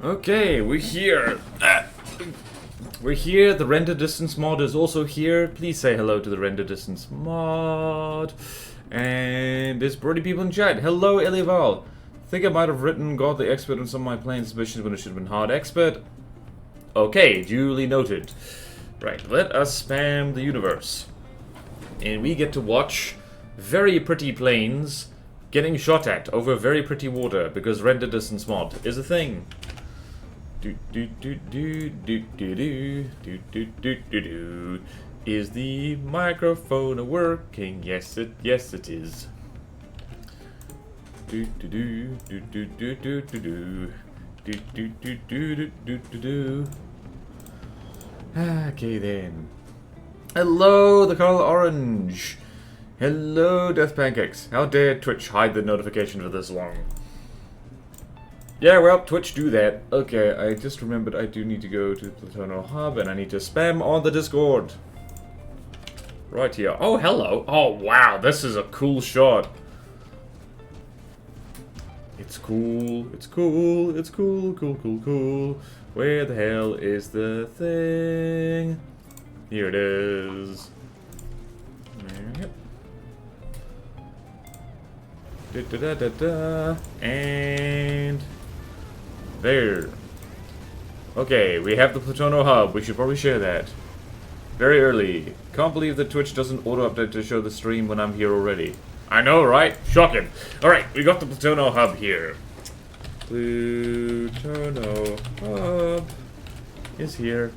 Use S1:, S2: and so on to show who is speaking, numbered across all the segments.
S1: Okay, we're here. We're here. The render distance mod is also here. Please say hello to the render distance mod. And there's pretty people in chat. Hello, Elival. Think I might have written Godly Expert on some of my planes missions when it should have been Hard Expert. Okay, duly noted. Right, let us spam the universe. And we get to watch very pretty planes getting shot at over very pretty water because render distance mod is a thing. Is the microphone working? Yes, it is. Okay then. Hello, the color orange. Hello, Death Pancakes. How dare Twitch hide the notification for this long? Yeah, well, Twitch do that. Okay, I just remembered I do need to go to Plutono Hub and I need to spam on the Discord. Right here. Oh, hello. Oh, wow, this is a cool shot. It's cool, it's cool, it's cool, cool. Where the hell is the thing? Here it is. Yep. And there. Okay, we have the Plutono Hub. We should probably share that. Very early. Can't believe that Twitch doesn't auto-update to show the stream when I'm here already. I know, right? Shocking. Alright, we got the Plutono Hub here. Plutono Hub is here.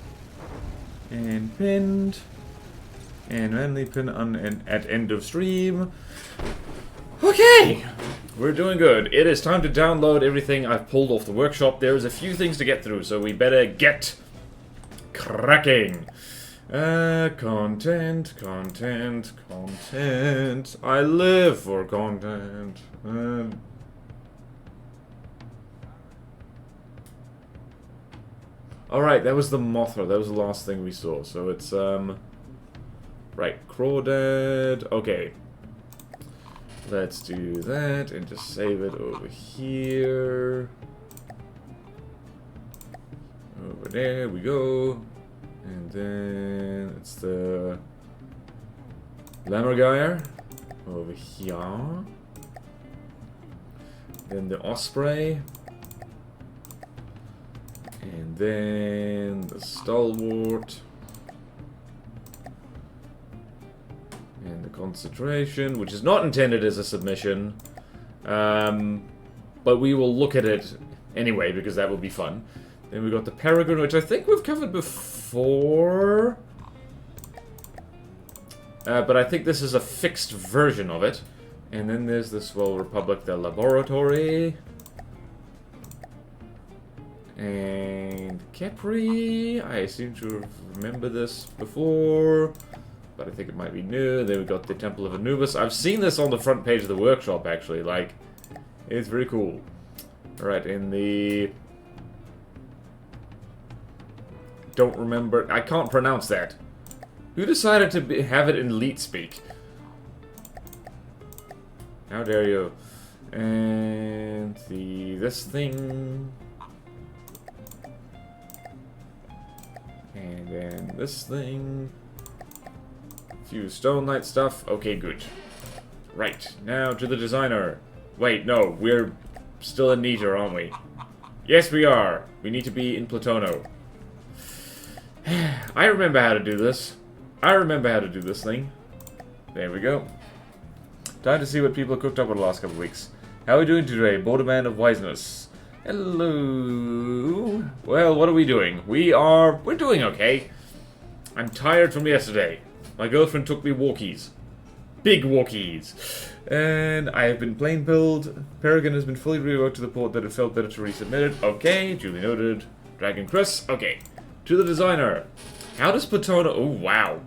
S1: And pinned. And randomly pin on at end of stream. Okay! We're doing good. It is time to download everything I've pulled off the workshop. There's a few things to get through, so we better get cracking. Content. I live for content. Alright, that was the Mothra. That was the last thing we saw. So it's, right, Crawdad. Okay. Let's do that and just save it over here. Over there we go. And then it's the Lammergeier over here. Then the Osprey. And then the Stalwart. And the Concentration, which is not intended as a submission. But we will look at it anyway, because that will be fun. Then we got the Peregrine, which I think we've covered before. But I think this is a fixed version of it. And then there's the Swell Republic, the Laboratory. And Capri. I seem to remember this before. But I think it might be new. Then we got the Temple of Anubis. I've seen this on the front page of the workshop, actually. Like, it's very cool. Alright, in the... Don't remember. I can't pronounce that. Who decided to have it in Leet speak? How dare you? And this thing. And then this thing. Few Stone Knight stuff. Okay, good. Right, now to the designer. Wait, no, we're still in Neater, aren't we? Yes, we are. We need to be in Plutono. I remember how to do this. I remember how to do this thing. There we go. Time to see what people have cooked up over the last couple of weeks. How are we doing today? Bodan of Wiseness. Hello. Well, what are we doing? We're doing okay. I'm tired from yesterday. My girlfriend took me walkies. Big walkies. And I have been plain pilled. Peregrine has been fully reworked to the port that it felt better to resubmit it. Okay, duly noted. Dragon Chris. Okay. To the designer. How does Plutono... Oh, wow.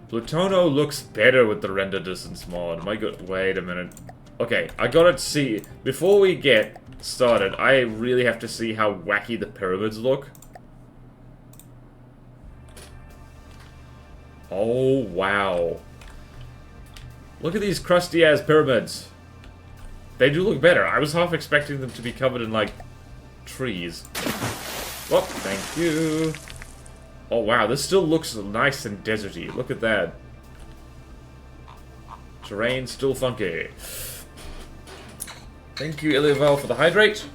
S1: Plutono looks better with the render distance mod. My god... Wait a minute. Okay, I gotta see... Before we get started, I really have to see how wacky the pyramids look. Oh, wow. Look at these crusty-ass pyramids. They do look better. I was half expecting them to be covered in, like, trees. Oh, thank you. Oh, wow, this still looks nice and deserty. Look at that. Terrain still funky. Thank you, Illival, for the hydrate.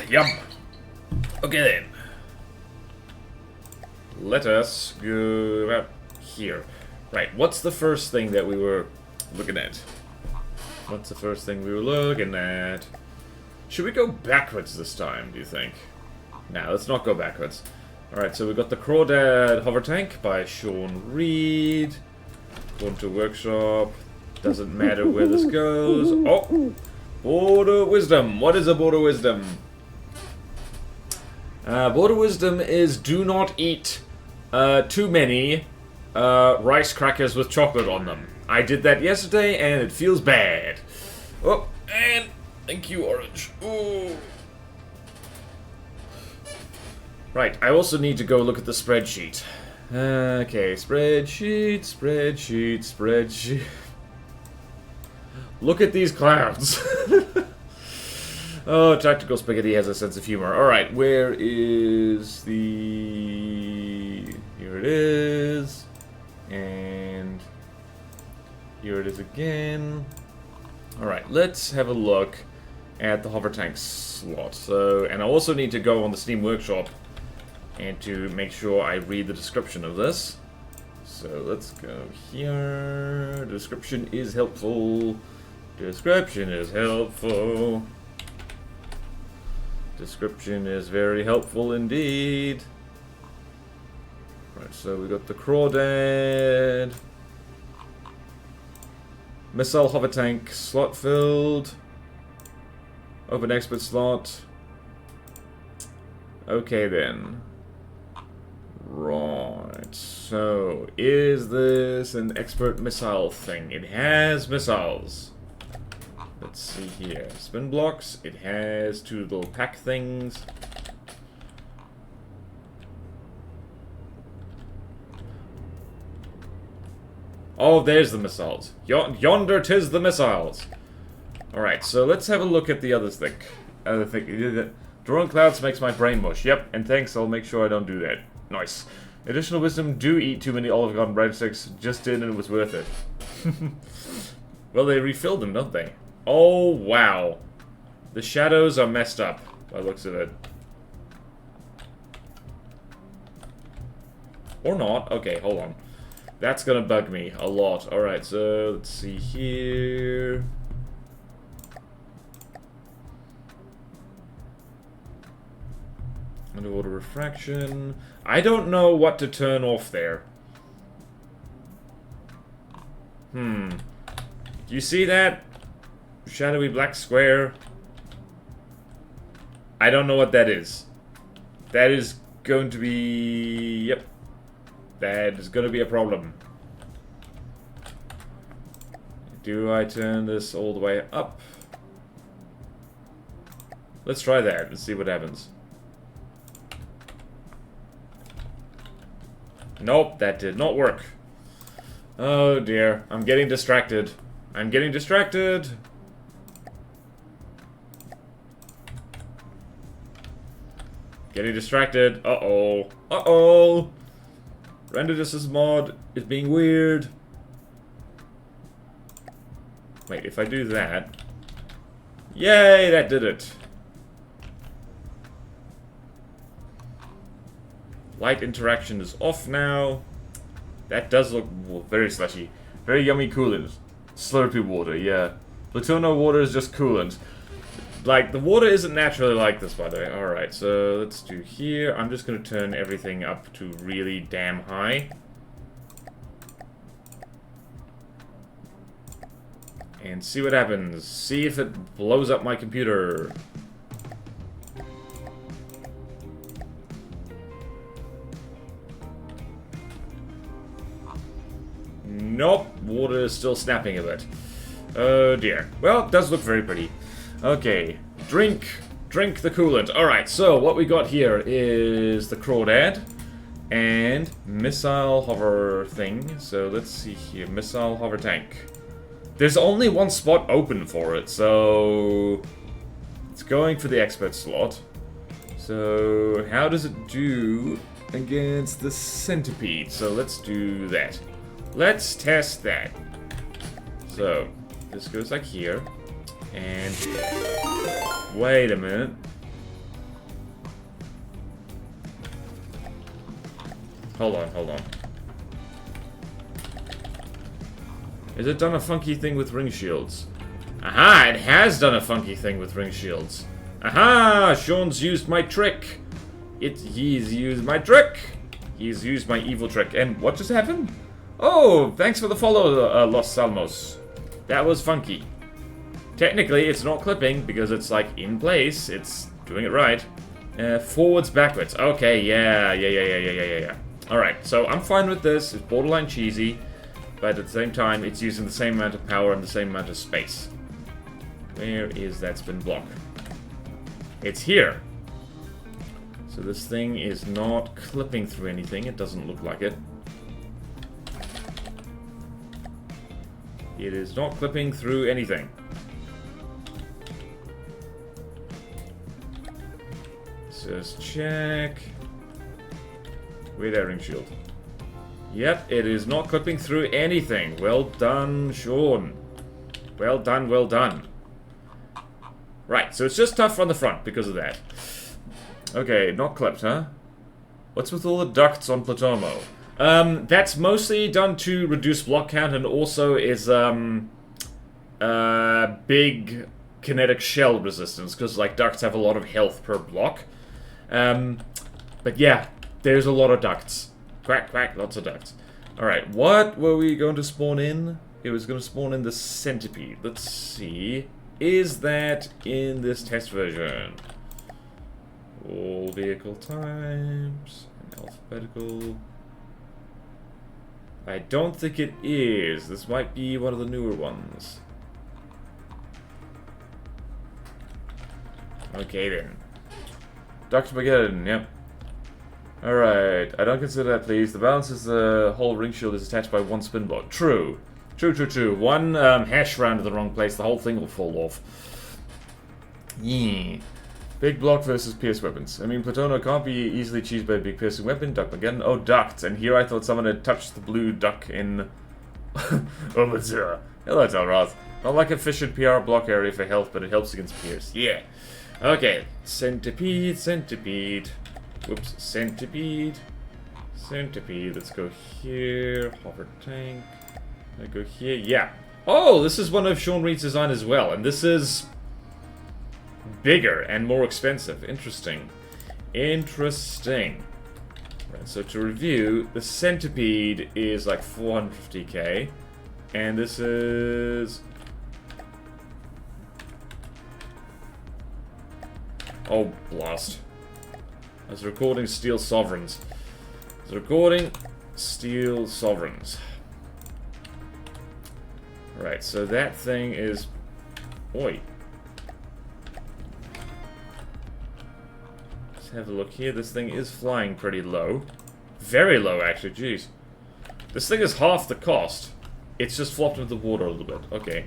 S1: Yum. Okay, then. Let us go out here. Right, what's the first thing that we were looking at? What's the first thing we were looking at? Should we go backwards this time, do you think? Nah, let's not go backwards. Alright, so we got the Crawdad Hover Tank by Sean Reed. Going to workshop. Doesn't matter where this goes. Oh! Border Wisdom. What is a Border Wisdom? Border Wisdom is do not eat too many rice crackers with chocolate on them. I did that yesterday and it feels bad. Oh, and thank you, Orange. Ooh. Right, I also need to go look at the spreadsheet. Okay, spreadsheet. Look at these clouds. Oh, Tactical Spaghetti has a sense of humor. Alright, where is the... Here it is. And... here it is again. Alright, let's have a look at the hover tank slot. So, and I also need to go on the Steam Workshop and to make sure I read the description of this. So let's go here. Description is helpful. Description is helpful. Description is very helpful indeed. Right, so we got the Crawdad. Missile hover tank slot filled. Open expert slot. Okay then. Right, so is this an expert missile thing? It has missiles. Let's see here. Spin blocks. It has two little pack things. Oh, there's the missiles. Yonder 'tis the missiles. Alright, so let's have a look at the other thing. Drawing clouds makes my brain mush. Yep, and thanks, I'll make sure I don't do that. Nice. Additional wisdom, do eat too many Olive Garden breadsticks. Just did and it was worth it. Well, they refilled them, don't they? Oh, wow. The shadows are messed up, by the looks of it. Or not. Okay, hold on. That's gonna bug me a lot. Alright, so let's see here. Underwater refraction. I don't know what to turn off there. Do you see that? Shadowy black square. I don't know what that is. That is going to be... Yep. That is going to be a problem. Do I turn this all the way up? Let's try that and see what happens. Nope, that did not work. Oh dear, I'm getting distracted. I'm getting distracted. Getting distracted. Uh-oh. Uh-oh. Render distance mod is being weird. Wait, if I do that... Yay, that did it. Light interaction is off now. That does look very slushy. Very yummy coolant. Slurpy water, yeah. Plutona water is just coolant. Like, the water isn't naturally like this, by the way. Alright, so let's do here. I'm just going to turn everything up to really damn high. And see what happens. See if it blows up my computer. Nope, water is still snapping a bit. Oh dear. Well, it does look very pretty. Okay, drink the coolant. Alright, so what we got here is the Crawdad and missile hover thing. So let's see here, missile hover tank. There's only one spot open for it, so... It's going for the expert slot. So, how does it do against the centipede? So, let's do that. Let's test that. So, this goes like here. And... Wait a minute. Hold on, hold on. Has it done a funky thing with ring shields? Aha, it has done a funky thing with ring shields. Aha, Sean's used my trick. He's used my trick. He's used my evil trick. And what just happened? Oh, thanks for the follow, Los Salmos. That was funky. Technically, it's not clipping because it's like in place. It's doing it right. Forwards, backwards. Okay, yeah. Alright, so I'm fine with this. It's borderline cheesy. But at the same time, it's using the same amount of power and the same amount of space. Where is that spin block? It's here. So this thing is not clipping through anything. It doesn't look like it. It is not clipping through anything. Let's just check. Where's that ring shield? Yep, it is not clipping through anything. Well done, Sean. Well done, well done. Right, so it's just tough on the front because of that. Okay, not clipped, huh? What's with all the ducts on Platomo? That's mostly done to reduce block count and also is, big kinetic shell resistance, because, like, ducts have a lot of health per block. But yeah, there's a lot of ducts. Quack, quack, lots of ducts. Alright, what were we going to spawn in? It was going to spawn in the centipede. Let's see. Is that in this test version? All vehicle types. And alphabetical. I don't think it is. This might be one of the newer ones. Okay then. Dr. Mageddon, yep. Alright, I don't consider that, please. The balance is the whole ring shield is attached by one spin block. True. True. One hash round in the wrong place, the whole thing will fall off. Yeah. Big block versus pierce weapons. I mean, Platono can't be easily cheesed by a big piercing weapon. Duck again. Oh, duct. And here I thought someone had touched the blue duck in... Ibiza. Hello, Telroth. Not like efficient PR block area for health, but it helps against pierce. Yeah. Okay. Centipede. Whoops, centipede. Let's go here. Hover tank. I go here. Yeah. Oh, this is one of Sean Reed's design as well, and this is bigger and more expensive. Interesting. Right, so to review, the centipede is like 450k, and this is... Oh, blast. I was recording Steel Sovereigns. Right, so that thing is... Oi. Let's have a look here. This thing is flying pretty low. Very low, actually. Jeez. This thing is half the cost. It's just flopped into the water a little bit. Okay.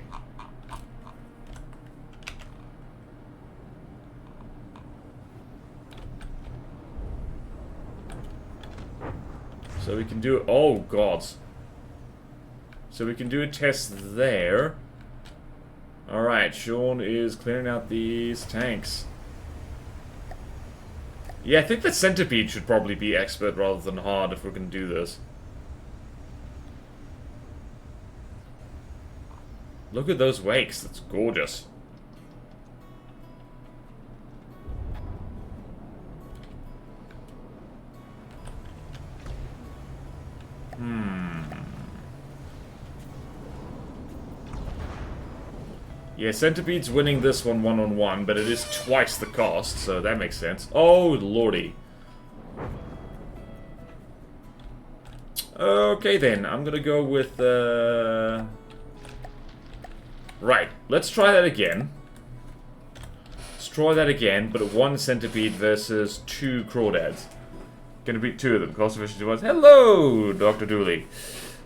S1: So we can do... Oh, God. So we can do a test there. Alright, Sean is clearing out these tanks. Yeah, I think the centipede should probably be expert rather than hard if we're going to do this. Look at those wakes. That's gorgeous. Yeah, Centipede's winning this one-on-one, but it is twice the cost, so that makes sense. Oh, lordy. Okay, then. I'm gonna go with, Right, let's try that again. But 1 Centipede versus 2 Crawdads. Gonna beat 2 of them. Cost efficiency was... Hello, Dr. Dooley.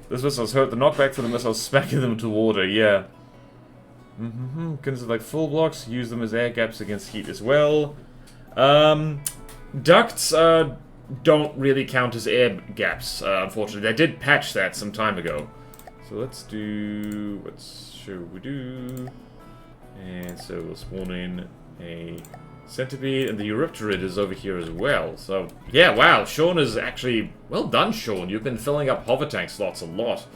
S1: This missile's hurt. The knockback for the missile smacking them to water, yeah. Guns are like full blocks. Use them as air gaps against heat as well. Ducts don't really count as air gaps, unfortunately. They did patch that some time ago. So let's do... what should we do? And so we'll spawn in a centipede, and the Eurypterid is over here as well. So, yeah, wow, Sean is actually... well done, Sean. You've been filling up hover tank slots a lot.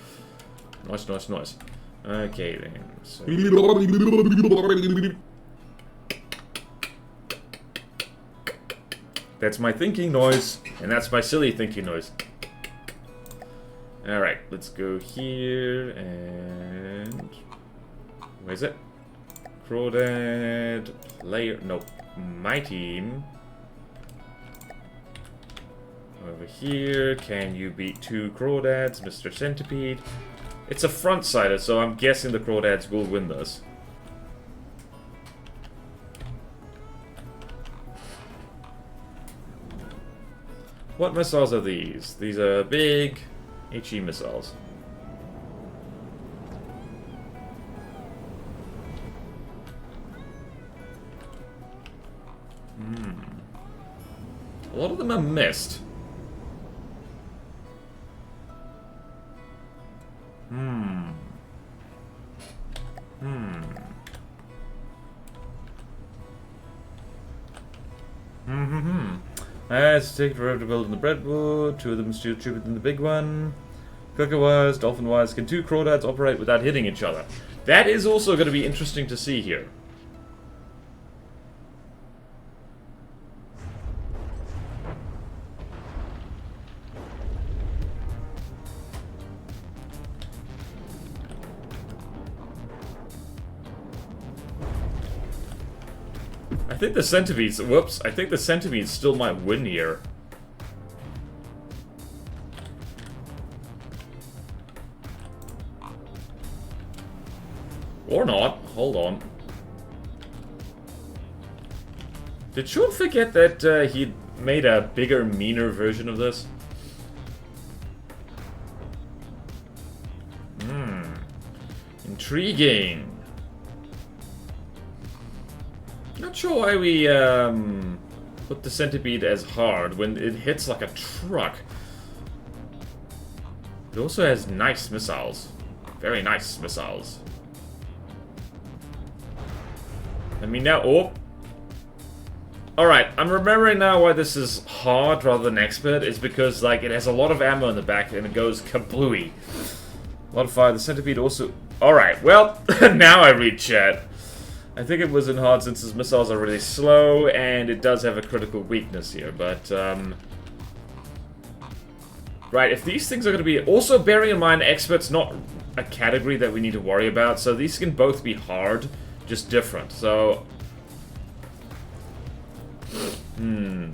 S1: Nice, nice, nice. Okay, then. So... that's my thinking noise, and that's my silly thinking noise. Alright, let's go here, and... where's it? Crawdad, player... nope. My team. Over here, can you beat 2 Crawdads, Mr. Centipede? It's a front-sider, so I'm guessing the Crawdads will win this. What missiles are these? These are big HE missiles. A lot of them are missed. Let's take forever to build in the breadwood. 2 of them still cheaper than the big one. Cooker-wise, dolphin-wise, can 2 crawdads operate without hitting each other? That is also going to be interesting to see here. I think the centipedes, whoops, I think the centipedes still might win here. Or not, hold on. Did Sean forget that he made a bigger, meaner version of this? Intriguing. Not sure why we put the centipede as hard when it hits like a truck. It also has nice missiles. Very nice missiles. I mean now, oh. Alright, I'm remembering now why this is hard rather than expert. It's because like it has a lot of ammo in the back and it goes kablooey. A lot of fire. The centipede also... Alright, well, now I read chat. I think it was in hard since his missiles are really slow, and it does have a critical weakness here, but, right, if these things are going to be... Also, bearing in mind, expert's not a category that we need to worry about, so these can both be hard, just different, so... In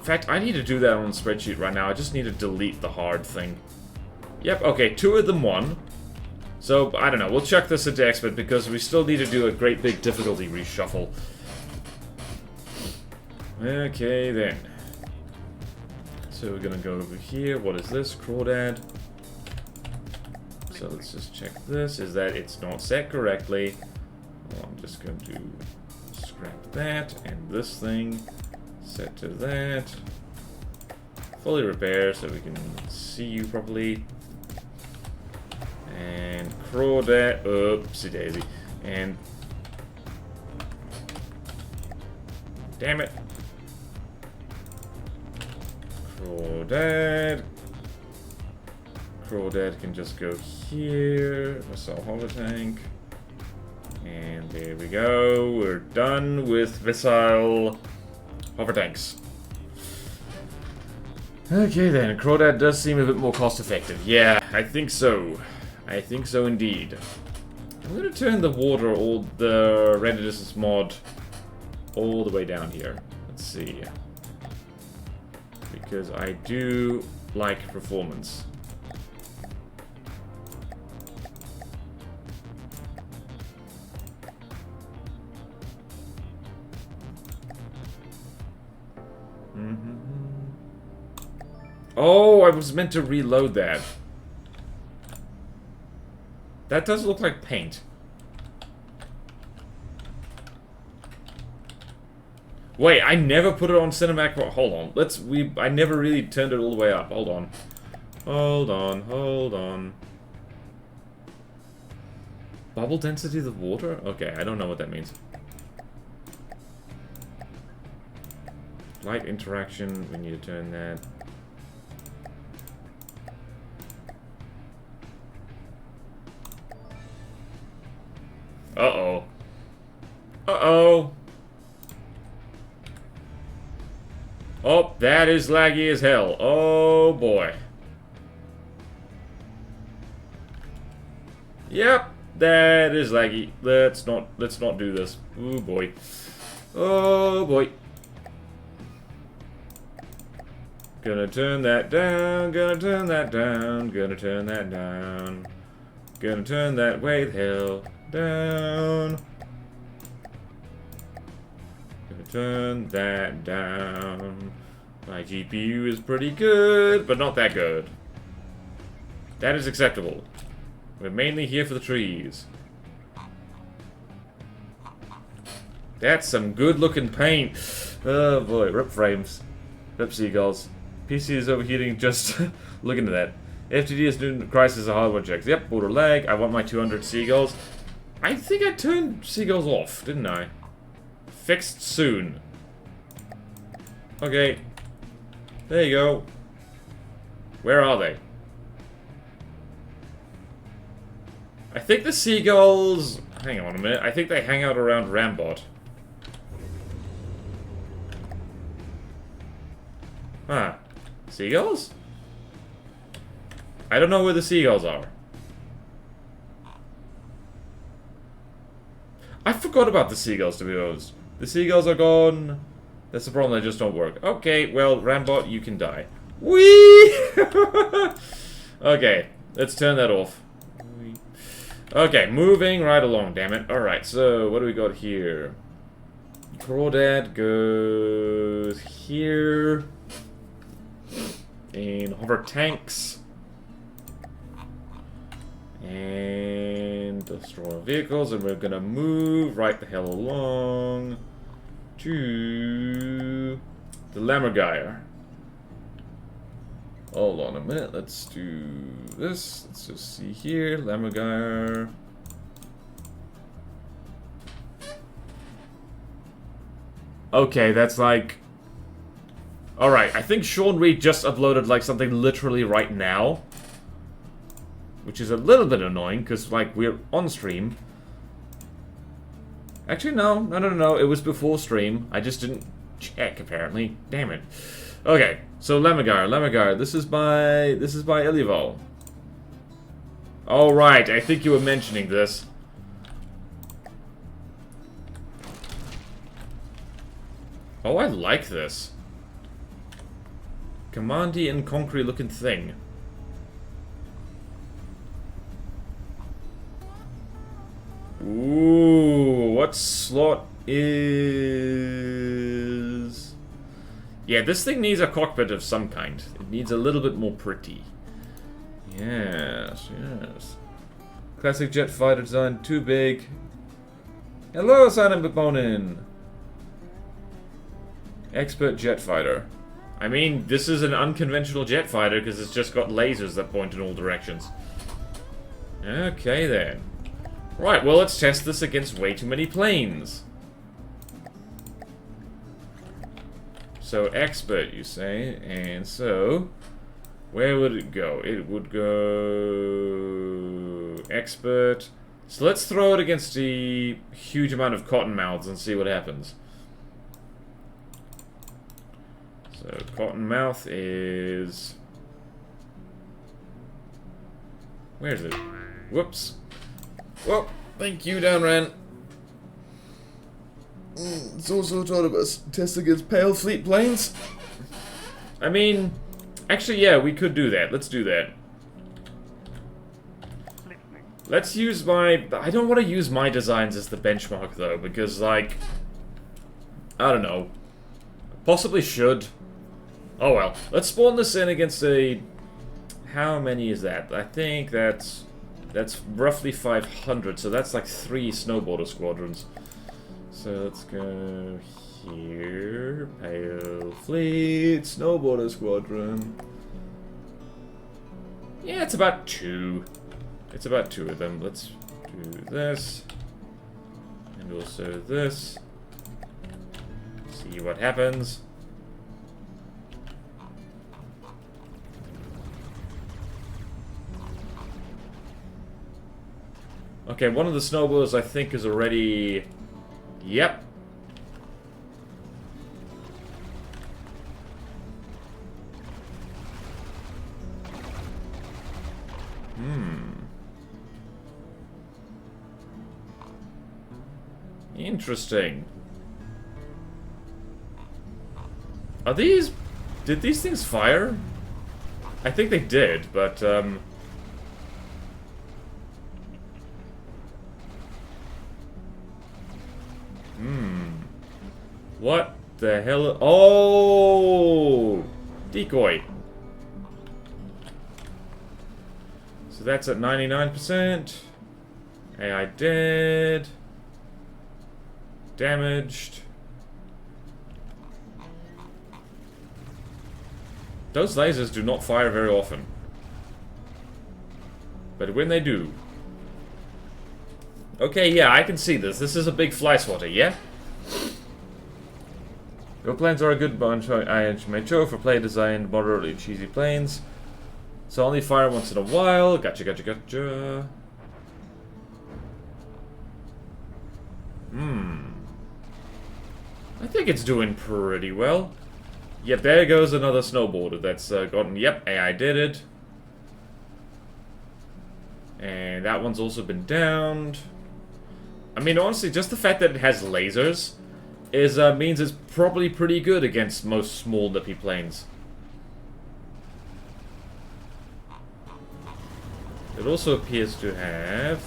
S1: fact, I need to do that on the spreadsheet right now. I just need to delete the hard thing. Yep, okay, 2 of them won. So, I don't know, we'll check this into expert because we still need to do a great big difficulty reshuffle. Okay, then. So we're gonna go over here. What is this? Crawdad. So let's just check this. Is that it's not set correctly. Well, I'm just going to scrap that and this thing. Set to that. Fully repair so we can see you properly. And Crawdad, oopsie daisy, and damn it, Crawdad can just go here, missile hover tank, and there we go, we're done with missile hover tanks. Okay then, Crawdad does seem a bit more cost effective, yeah, I think so. I think so indeed. I'm going to turn the water, or the render distance mod, all the way down here. Let's see. Because I do like performance. Oh, I was meant to reload that. That does look like paint. Wait, I never put it on cinematic. Hold on. I never really turned it all the way up. Hold on. Hold on. Bubble density of the water? Okay, I don't know what that means. Light interaction, we need to turn that. Uh-oh. Uh-oh. Oh, that is laggy as hell. Oh, boy. Yep, that is laggy. Let's not do this. Oh, boy. Oh, boy. Gonna turn that down, gonna turn that down, gonna turn that down. Gonna turn that way the hell down. Gonna turn that down. My GPU is pretty good, but not that good. That is acceptable. We're mainly here for the trees. That's some good looking paint. Oh boy, rip frames. Rip seagulls. PC is overheating just looking at that. FTD is doing crisis of hardware checks. Yep, border lag. I want my 200 seagulls. I think I turned seagulls off, didn't I? Fixed soon. Okay. There you go. Where are they? I think the seagulls... Hang on a minute. I think they hang out around Rambot. Huh. Seagulls? I don't know where the seagulls are. I forgot about the seagulls, to be honest. The seagulls are gone. That's the problem, they just don't work. Okay, well, Rambot, you can die. Whee! Okay, let's turn that off. Okay, moving right along, damn it. Alright, so what do we got here? Crawdad goes here. And hover tanks. And destroy vehicles, and we're gonna move right the hell along to the Lammergeier. Hold on a minute, let's do this. Let's just see here, Lammergeier. Okay, that's like... Alright, I think Sean Reed just uploaded like something literally right now. Which is a little bit annoying, because like we're on stream. Actually, no. It was before stream. I just didn't check, apparently. Damn it. Okay, so Lammergeier. This is by Ilival. Alright, I think you were mentioning this. Oh, I like this. Commandy and concrete looking thing. Ooh, what slot is... Yeah, this thing needs a cockpit of some kind. It needs a little bit more pretty. Yes. Classic jet fighter design, too big. Hello, Simon McDonald. Expert jet fighter. I mean, this is an unconventional jet fighter because it's just got lasers that point in all directions. Okay, then. Right, well, let's test this against way too many planes. So, expert, you say, and so... Where would it go? It would go... Expert. So let's throw it against the huge amount of cottonmouths and see what happens. So, cottonmouth is... Where is it? Whoops. Well, thank you, Downran. It's also taught of us test against Pale Fleet planes. I mean, actually, yeah, we could do that. Let's do that. Let's use my... I don't want to use my designs as the benchmark, though, because, like... I don't know. Possibly should. Oh, well. Let's spawn this in against a... How many is that? I think that's... That's roughly 500, so that's like 3 snowboarder squadrons. So let's go here. Pale Fleet, snowboarder squadron. Yeah, it's about 2. It's about 2 of them. Let's do this. And also this. See what happens. Okay, one of the snowboarders I think is already... Yep. Interesting. Are these... Did these things fire? I think they did, but, What the hell? Oh! Decoy. So that's at 99%. AI dead. Damaged. Those lasers do not fire very often. But when they do... Okay, yeah, I can see this. This is a big fly swatter, yeah? Your planes are a good bunch. I made sure for play designed moderately cheesy planes. So only fire once in a while. Gotcha, gotcha, gotcha. I think it's doing pretty well. Yep, there goes another snowboarder that's gotten... Yep, AI did it. And that one's also been downed. I mean, honestly, just the fact that it has lasers is means it's probably pretty good against most small nippy planes. It also appears to have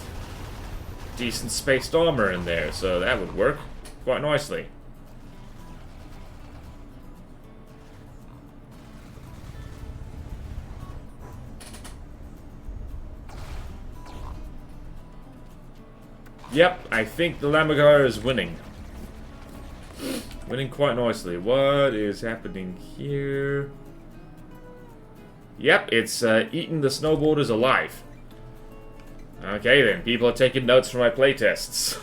S1: decent spaced armor in there, so that would work quite nicely. Yep, I think the Lamagara is winning. Winning quite nicely. What is happening here? Yep, it's eating the snowboarders alive. Okay then, people are taking notes from my playtests.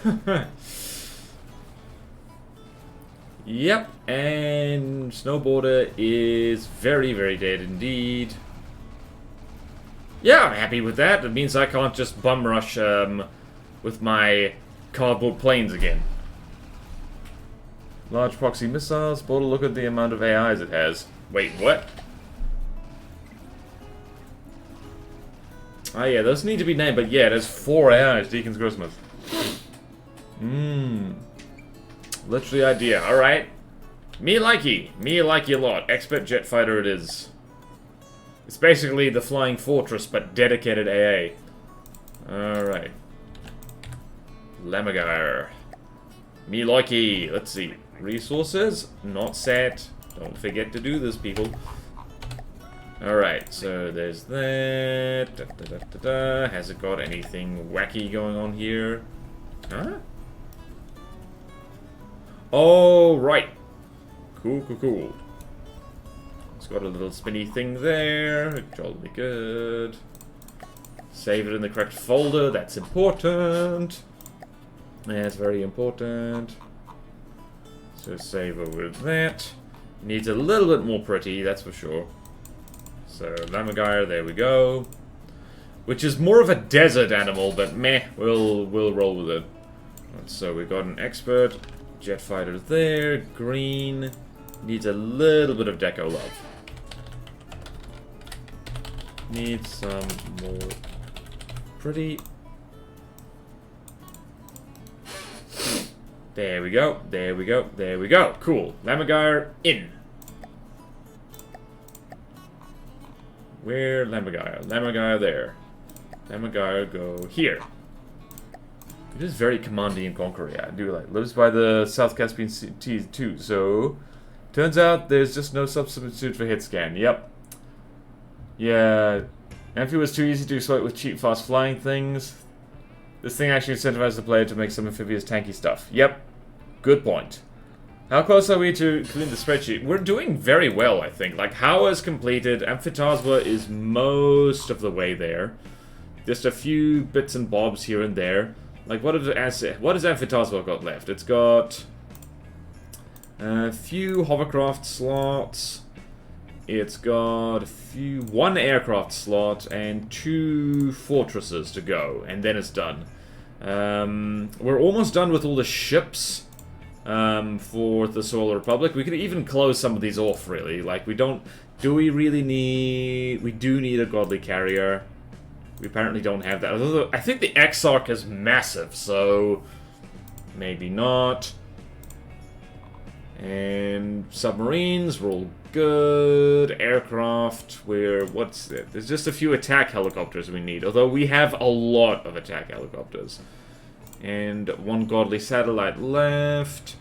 S1: Yep, and snowboarder is very, very dead indeed. Yeah, I'm happy with that. It means I can't just bum rush with my cardboard planes again. Large proxy missiles. Border, look at the amount of AIs it has. Wait, what? Oh yeah, those need to be named, but yeah, there's 4 AIs, Deacon's Christmas. Literally idea, alright. Me likey a lot. Expert jet fighter it is. It's basically the Flying Fortress, but dedicated AA. Alright. Lamagire. Me likey. Let's see. Resources. Not set. Don't forget to do this, people. Alright, so there's that. Has it got anything wacky going on here? Huh? Oh, right. Cool, cool, cool. It's got a little spinny thing there. Jolly good. Save it in the correct folder. That's important. That's very important. So save over that. Needs a little bit more pretty, that's for sure. So Lamagire, there we go. Which is more of a desert animal, but meh, we'll roll with it. So we got an expert jet fighter there. Green needs a little bit of deco love. Needs some more pretty. There we go, there we go, there we go. Cool. Lamagire in. Where Lamagire? Lamagire there. Lamagire go here. It is very commanding and conquering. I do like. Lives by the South Caspian Sea too, so turns out there's just no substitute for hit scan. Yep. Yeah. Amphi was too easy to exploit with cheap, fast flying things. This thing actually incentivizes the player to make some amphibious tanky stuff. Yep. Good point. How close are we to clean the spreadsheet? We're doing very well, I think. Like, How is completed. Amphitasma is most of the way there. Just a few bits and bobs here and there. Like, what has Amphitasma got left? It's got a few hovercraft slots. It's got one aircraft slot and 2 fortresses to go, and then it's done. We're almost done with all the ships for the Solar Republic. We could even close some of these off, really. Like, we don't... Do we really need... We do need a Godly Carrier. We apparently don't have that. Although, I think the Exarch is massive, so... Maybe not. And submarines, we're all good. Aircraft, what's it? There's just a few attack helicopters we need, although we have a lot of attack helicopters. And 1 Godly Satellite left,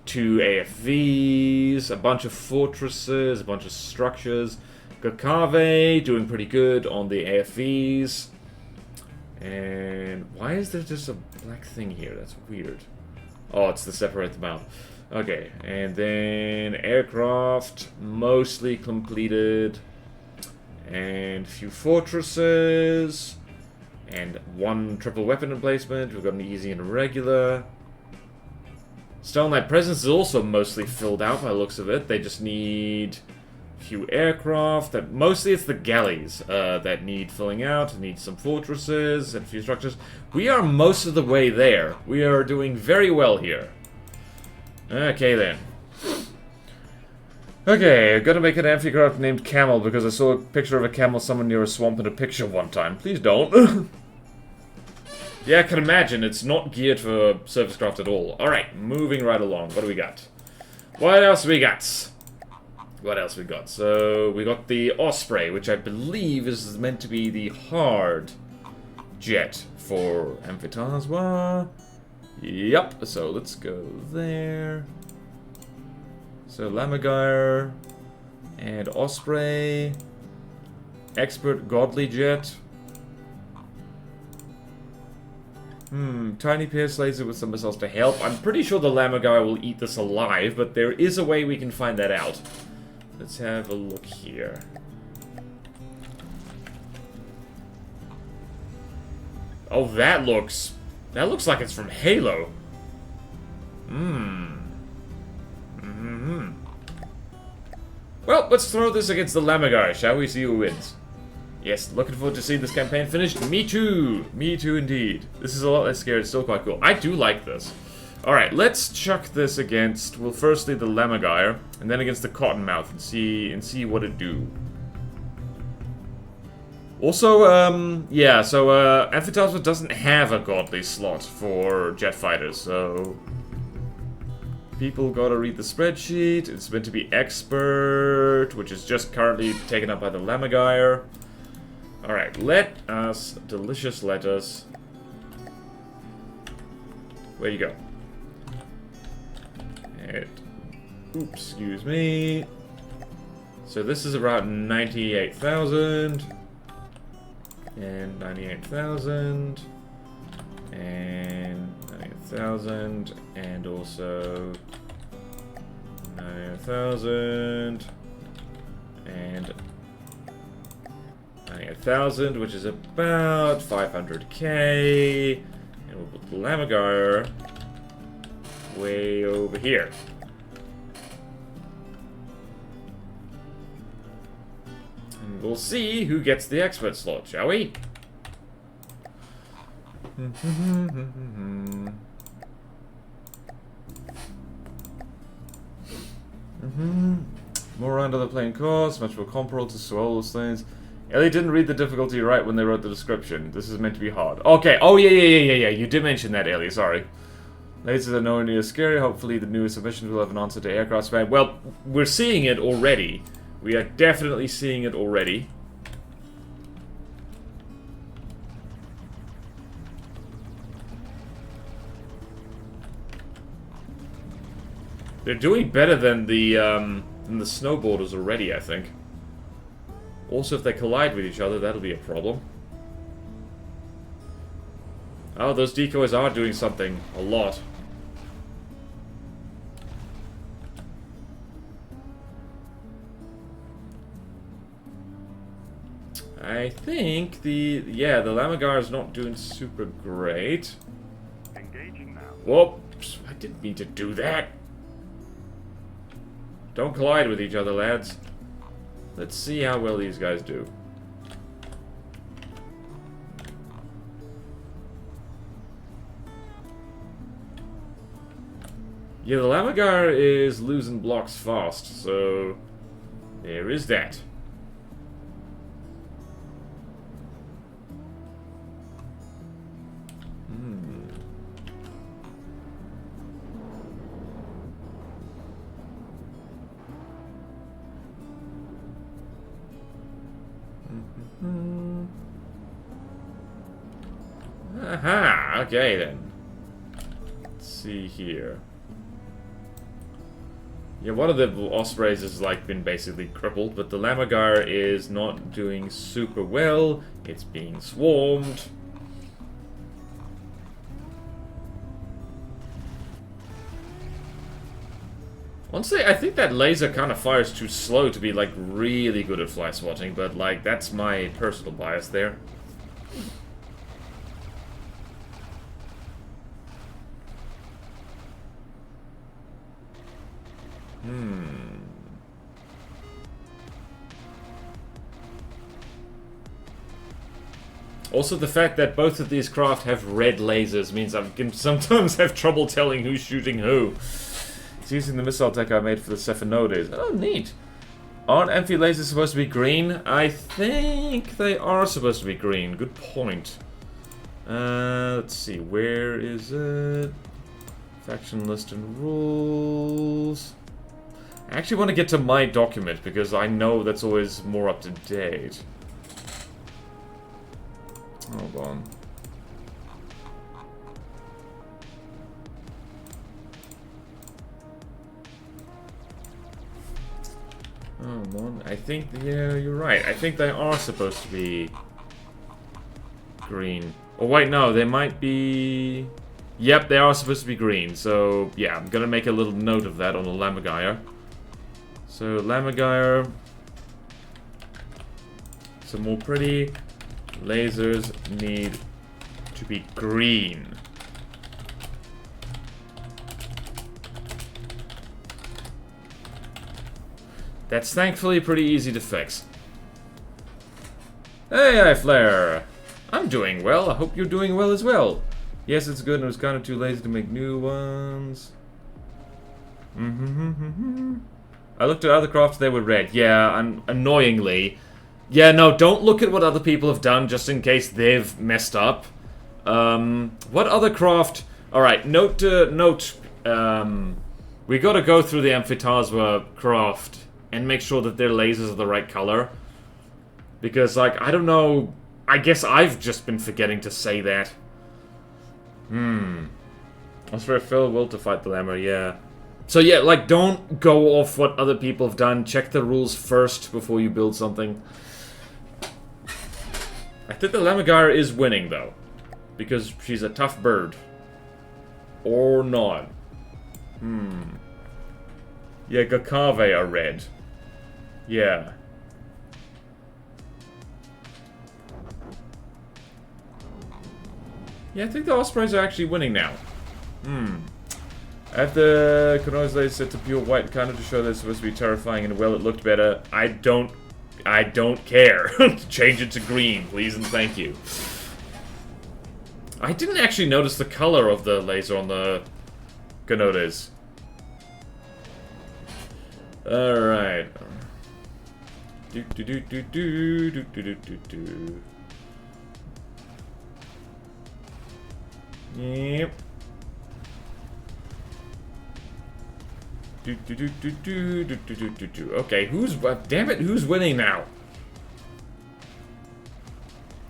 S1: 2 AFVs, a bunch of fortresses, a bunch of structures. Gokave doing pretty good on the AFVs. And why is there just a black thing here? That's weird. Oh, it's to separate them out. Okay, and then aircraft, mostly completed, and a few fortresses, and 1 triple weapon emplacement. We've got an easy and a regular. Stone Knight Presence is also mostly filled out by the looks of it. They just need a few aircraft. Mostly it's the galleys that need filling out, need some fortresses, and a few structures. We are most of the way there. We are doing very well here. Okay, then. Okay, I've got to make an amphicraft named Camel because I saw a picture of a camel somewhere near a swamp in a picture one time. Please don't. Yeah, I can imagine. It's not geared for surface craft at all. Alright, moving right along. What do we got? What else we got? What else we got? So, we got the Osprey, which I believe is meant to be the hard jet for Amphitasma. Yep, so let's go there. So Lammergeier and Osprey. Expert Godly Jet. Tiny Pierce Laser with some missiles to help. I'm pretty sure the Lammergeier will eat this alive, but there is a way we can find that out. Let's have a look here. Oh, that looks like it's from Halo. Well, let's throw this against the Lammergeier, shall we? See who wins. Yes, looking forward to seeing this campaign finished. Me too. Me too indeed. This is a lot less scary. It's still quite cool. I do like this. Alright, let's chuck this against, well, firstly the Lammergeier, and then against the Cottonmouth and see what it do. Also, yeah, so, Amphitasma doesn't have a godly slot for jet fighters, so... People gotta read the spreadsheet. It's meant to be expert, which is just currently taken up by the Lammergeier. Alright, let us... Delicious lettuce. Where you go? And... Oops, excuse me. So this is about 98,000. And 98,000. And 98,000. And also... 98,000. And... 98,000, which is about 500k. And we'll put the Lammergeier way over here. And we'll see who gets the expert slot, shall we? More under the plane course, much more comparable to Swallow's things. Ellie didn't read the difficulty right when they wrote the description. This is meant to be hard. Okay. Oh, yeah. You did mention that, Ellie. Sorry. Lasers are nowhere near scary. Hopefully the newest submissions will have an answer to aircraft spam. Well, we're seeing it already. We are definitely seeing it already. They're doing better than the snowboarders already, I think. Also, if they collide with each other, that'll be a problem. Oh, those decoys are doing something. A lot. I think the Lamagar is not doing super great.
S2: Engaging now.
S1: Whoops, I didn't mean to do that. Don't collide with each other, lads. Let's see how well these guys do. Yeah, the Lamagar is losing blocks fast, so there is that. Aha, okay then. Let's see here. Yeah, one of the ospreys has like been basically crippled, but the Lamagar is not doing super well. It's being swarmed. Honestly, I think that laser kind of fires too slow to be like really good at fly swatting, but like that's my personal bias there. Also, the fact that both of these craft have red lasers means I can sometimes have trouble telling who's shooting who. It's using the missile tech I made for the Cephalopods. Oh, neat. Aren't amphi lasers supposed to be green? I think they are supposed to be green. Good point. Let's see. Where is it? Faction list and rules. I actually want to get to my document because I know that's always more up to date. Hold on. Hold on. I think, yeah, you're right. I think they are supposed to be green. Oh, wait, no, they might be... Yep, they are supposed to be green. So, yeah, I'm gonna make a little note of that on the Lammergeier. So, Lammergeier. Some more pretty. Lasers need to be green. That's thankfully pretty easy to fix. Hey, Flare! I'm doing well. I hope you're doing well as well. Yes, it's good, and I was kind of too lazy to make new ones. I looked at other crafts, they were red. Yeah, and annoyingly. Yeah, no, don't look at what other people have done just in case they've messed up. What other craft... Alright, note, we gotta go through the Amphitasma craft and make sure that their lasers are the right color. Because, like, I don't know... I guess I've just been forgetting to say that. That's for a Phil will to fight the Lammer, yeah. So yeah, like, don't go off what other people have done. Check the rules first before you build something. I think the Lammergeier is winning, though. Because she's a tough bird. Or not. Yeah, Gakave are red. Yeah. Yeah, I think the Ospreys are actually winning now. I have the Kono's laser set to pure white, kind of to show they're supposed to be terrifying, and well, it looked better. I don't care. Change it to green, please and thank you. I didn't actually notice the color of the laser on the Ganodes. Alright. Yep. Okay, damn it, who's winning now?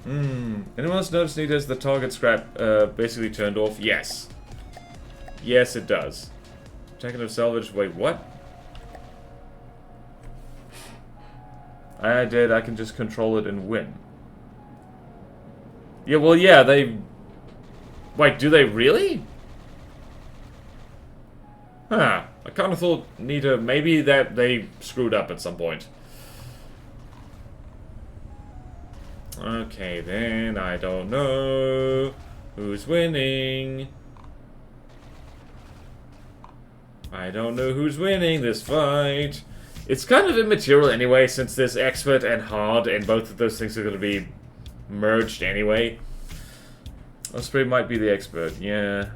S1: Anyone else notice as the target scrap basically turned off? Yes. Yes, it does. Attacking of salvage. Wait, what? I did. I can just control it and win. Yeah, well, yeah, they... Wait, do they really? Huh. I kind of thought maybe that they screwed up at some point. Okay, then, I don't know who's winning. I don't know who's winning this fight. It's kind of immaterial anyway, since there's expert and hard, and both of those things are going to be merged anyway. Osprey might be the expert, yeah.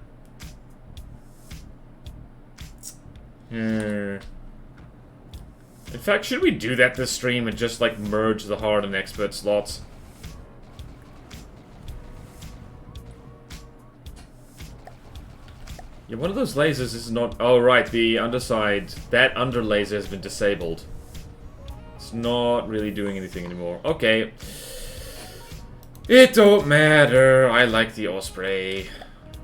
S1: In fact, should we do that this stream and just, like, merge the hard and expert slots? Yeah, one of those lasers is not... Oh, right, the underside. That under laser has been disabled. It's not really doing anything anymore. Okay. It don't matter. I like the Osprey.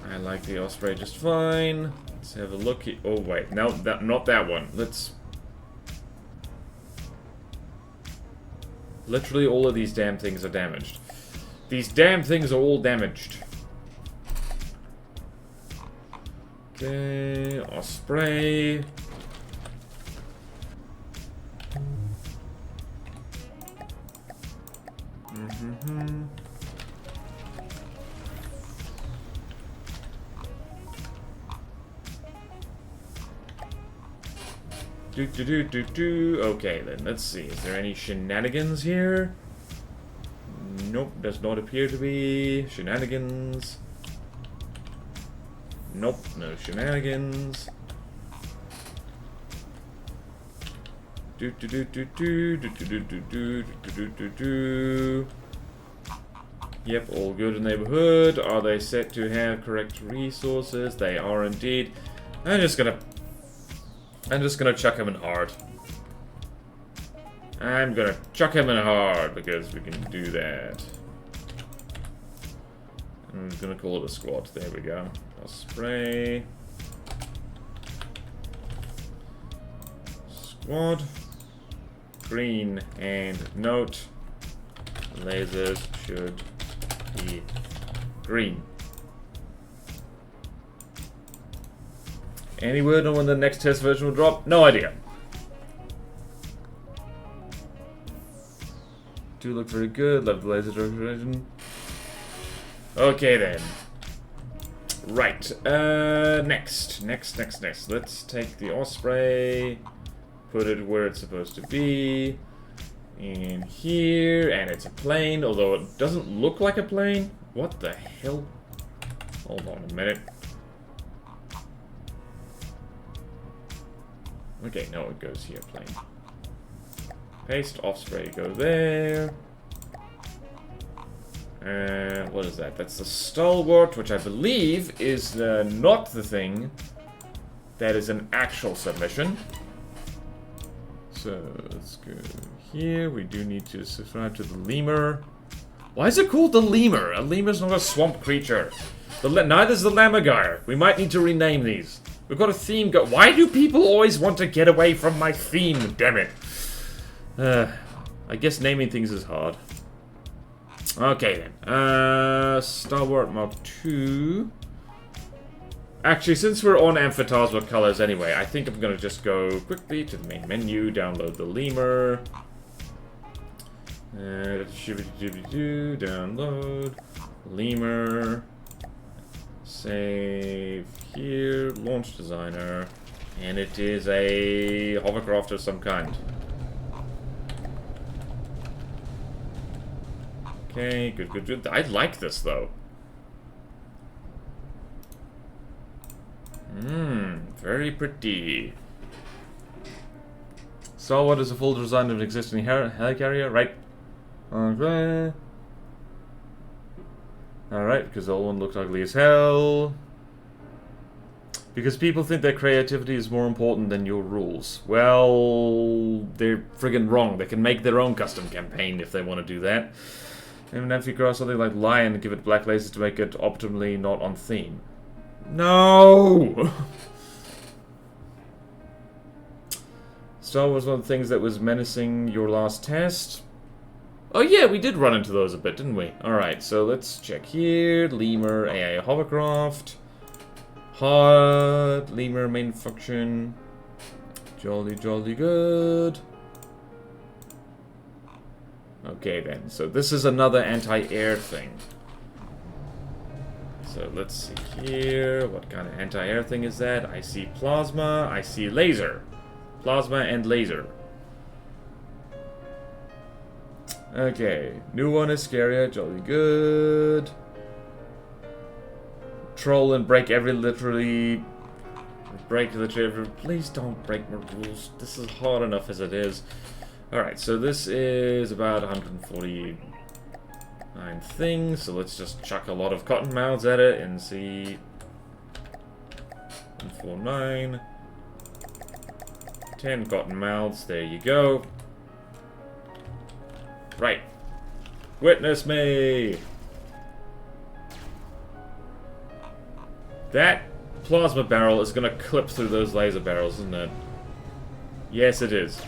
S1: I like the Osprey just fine. Let's have a look. Oh, wait. No, not that one. Let's... Literally all of these damn things are damaged. These damn things are all damaged. Okay, Osprey. Okay, then, let's see. Is there any shenanigans here? Nope, does not appear to be. Shenanigans. Nope, no shenanigans. Yep, all good in the neighborhood. Are they set to have correct resources? They are indeed. I'm just gonna chuck him in hard. I'm gonna chuck him in hard because we can do that. I'm gonna call it a squad. There we go. Osprey. Squad. Green. And note. Lasers should be green. Any word on when the next test version will drop? No idea. Do look very good. Love the laser direction. Okay then. Right. Next. Let's take the Osprey. Put it where it's supposed to be. In here. And it's a plane, although it doesn't look like a plane. What the hell? Hold on a minute. Okay, no, it goes here, plane. Paste, Osprey, go there. What is that? That's the Stalwart, which I believe is not the thing that is an actual submission. So, let's go here. We do need to subscribe to the Lemur. Why is it called the Lemur? A lemur's not a swamp creature. Neither is the Lammergeier. We might need to rename these. We've got a theme Why do people always want to get away from my theme? Damn it. I guess naming things is hard. Okay then. Stalwart Mark II. Actually, since we're on Amphitasma colors anyway, I think I'm gonna just go quickly to the main menu, download the Lemur. Download. Lemur. Save here, launch designer, and it is a hovercraft of some kind. Okay, good. I like this though. Very pretty. So what is a full design of an existing helicarrier, right? Okay. Alright, because the old one looked ugly as hell. Because people think their creativity is more important than your rules. Well, they're friggin' wrong. They can make their own custom campaign if they want to do that. And if you cross something like Lion and give it black lasers to make it optimally not on theme. No! Star was one of the things that was menacing your last test. Oh yeah, we did run into those a bit, didn't we? Alright, so let's check here. Lemur, AI hovercraft. Hard, lemur main function. Jolly, jolly good. Okay then, so this is another anti-air thing. So let's see here, what kind of anti-air thing is that? I see plasma, I see laser. Plasma and laser. Okay, new one is scarier, jolly good. Troll and break literally every... Please don't break my rules. This is hard enough as it is. Alright, so this is about 149 things, so let's just chuck a lot of cotton mouths at it and see... 149... 10 cotton mouths, there you go. Right. Witness me! That plasma barrel is gonna clip through those laser barrels, isn't it? Yes, it is.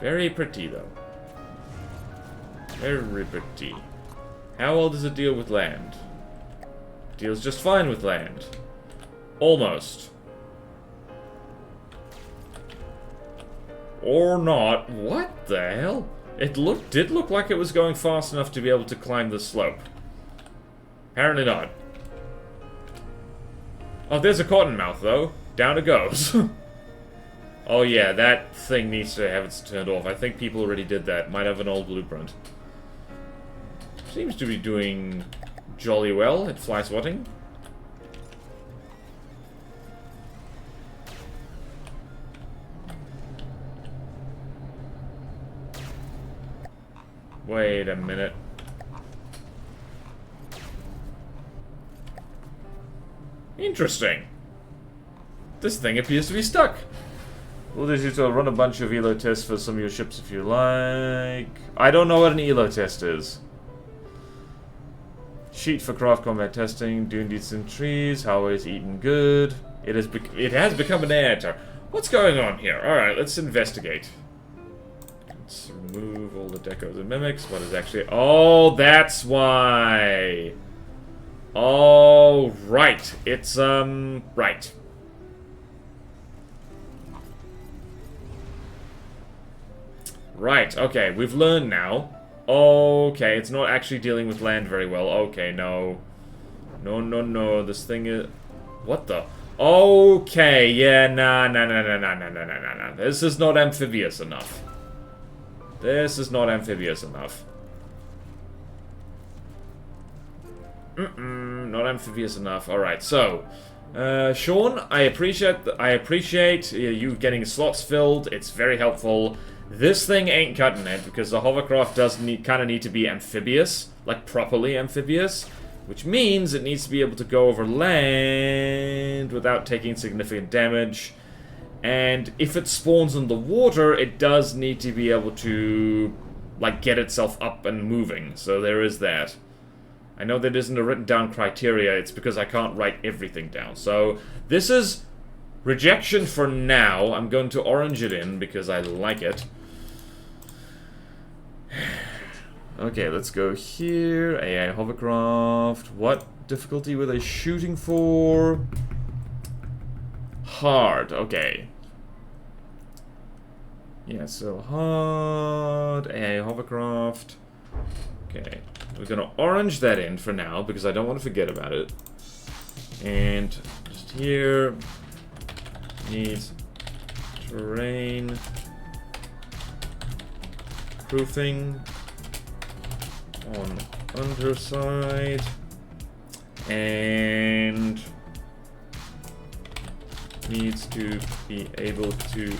S1: Very pretty, though. Very pretty. How well does it deal with land? It deals just fine with land. Almost. Or not. What the hell? It did look like it was going fast enough to be able to climb the slope. Apparently not. Oh, there's a cottonmouth, though. Down it goes. Oh yeah, that thing needs to have its turned off. I think people already did that. Might have an old blueprint. Seems to be doing jolly well at fly swatting. Wait a minute. Interesting. This thing appears to be stuck. We'll just run a bunch of ELO tests for some of your ships if you like. I don't know what an ELO test is. Sheet for craft combat testing. Doing decent trees. How is eaten good. It has become an editor. What's going on here? Alright, let's investigate. Let's remove all the decos and mimics. What is actually... Oh, that's why. Oh, right. It's, right. Right, okay, we've learned now. Okay, it's not actually dealing with land very well. Okay, no. No, this thing is... What the... Okay, yeah, nah. This is not amphibious enough. This is not amphibious enough. Not amphibious enough. Alright, so... Sean, I appreciate you getting slots filled. It's very helpful. This thing ain't cutting it, because the hovercraft does kind of need to be amphibious, like properly amphibious, which means it needs to be able to go over land without taking significant damage, and if it spawns in the water, it does need to be able to, like, get itself up and moving, so there is that. I know that isn't a written down criteria, it's because I can't write everything down, so this is... rejection for now. I'm going to orange it in because I like it. Okay, let's go here. AI hovercraft. What difficulty were they shooting for? Hard. Okay. Yeah, so hard. AI hovercraft. Okay. We're gonna orange that in for now because I don't want to forget about it. And just here... needs terrain proofing on underside and needs to be able to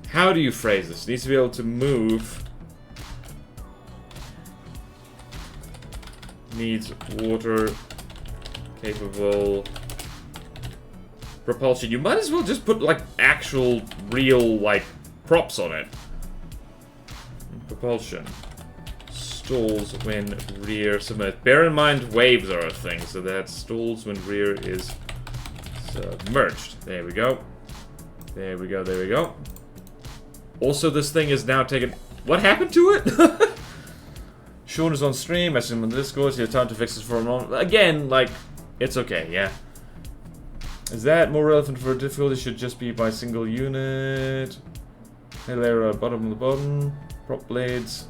S1: how do you phrase this? Needs to be able to move. Needs water capable propulsion. You might as well just put, like, actual, real, like, props on it. Propulsion. Stalls when rear submerged. Bear in mind, waves are a thing, so that stalls when rear is submerged. There we go. There we go, there we go. Also, this thing is now taken... What happened to it? Sean is on stream, messaging him on the Discord, so you have time to fix this for a moment. Again, like, it's okay, yeah. Is that more relevant for difficulty? Should just be by single unit. Hey, Lara, bottom of the bottom. Prop blades.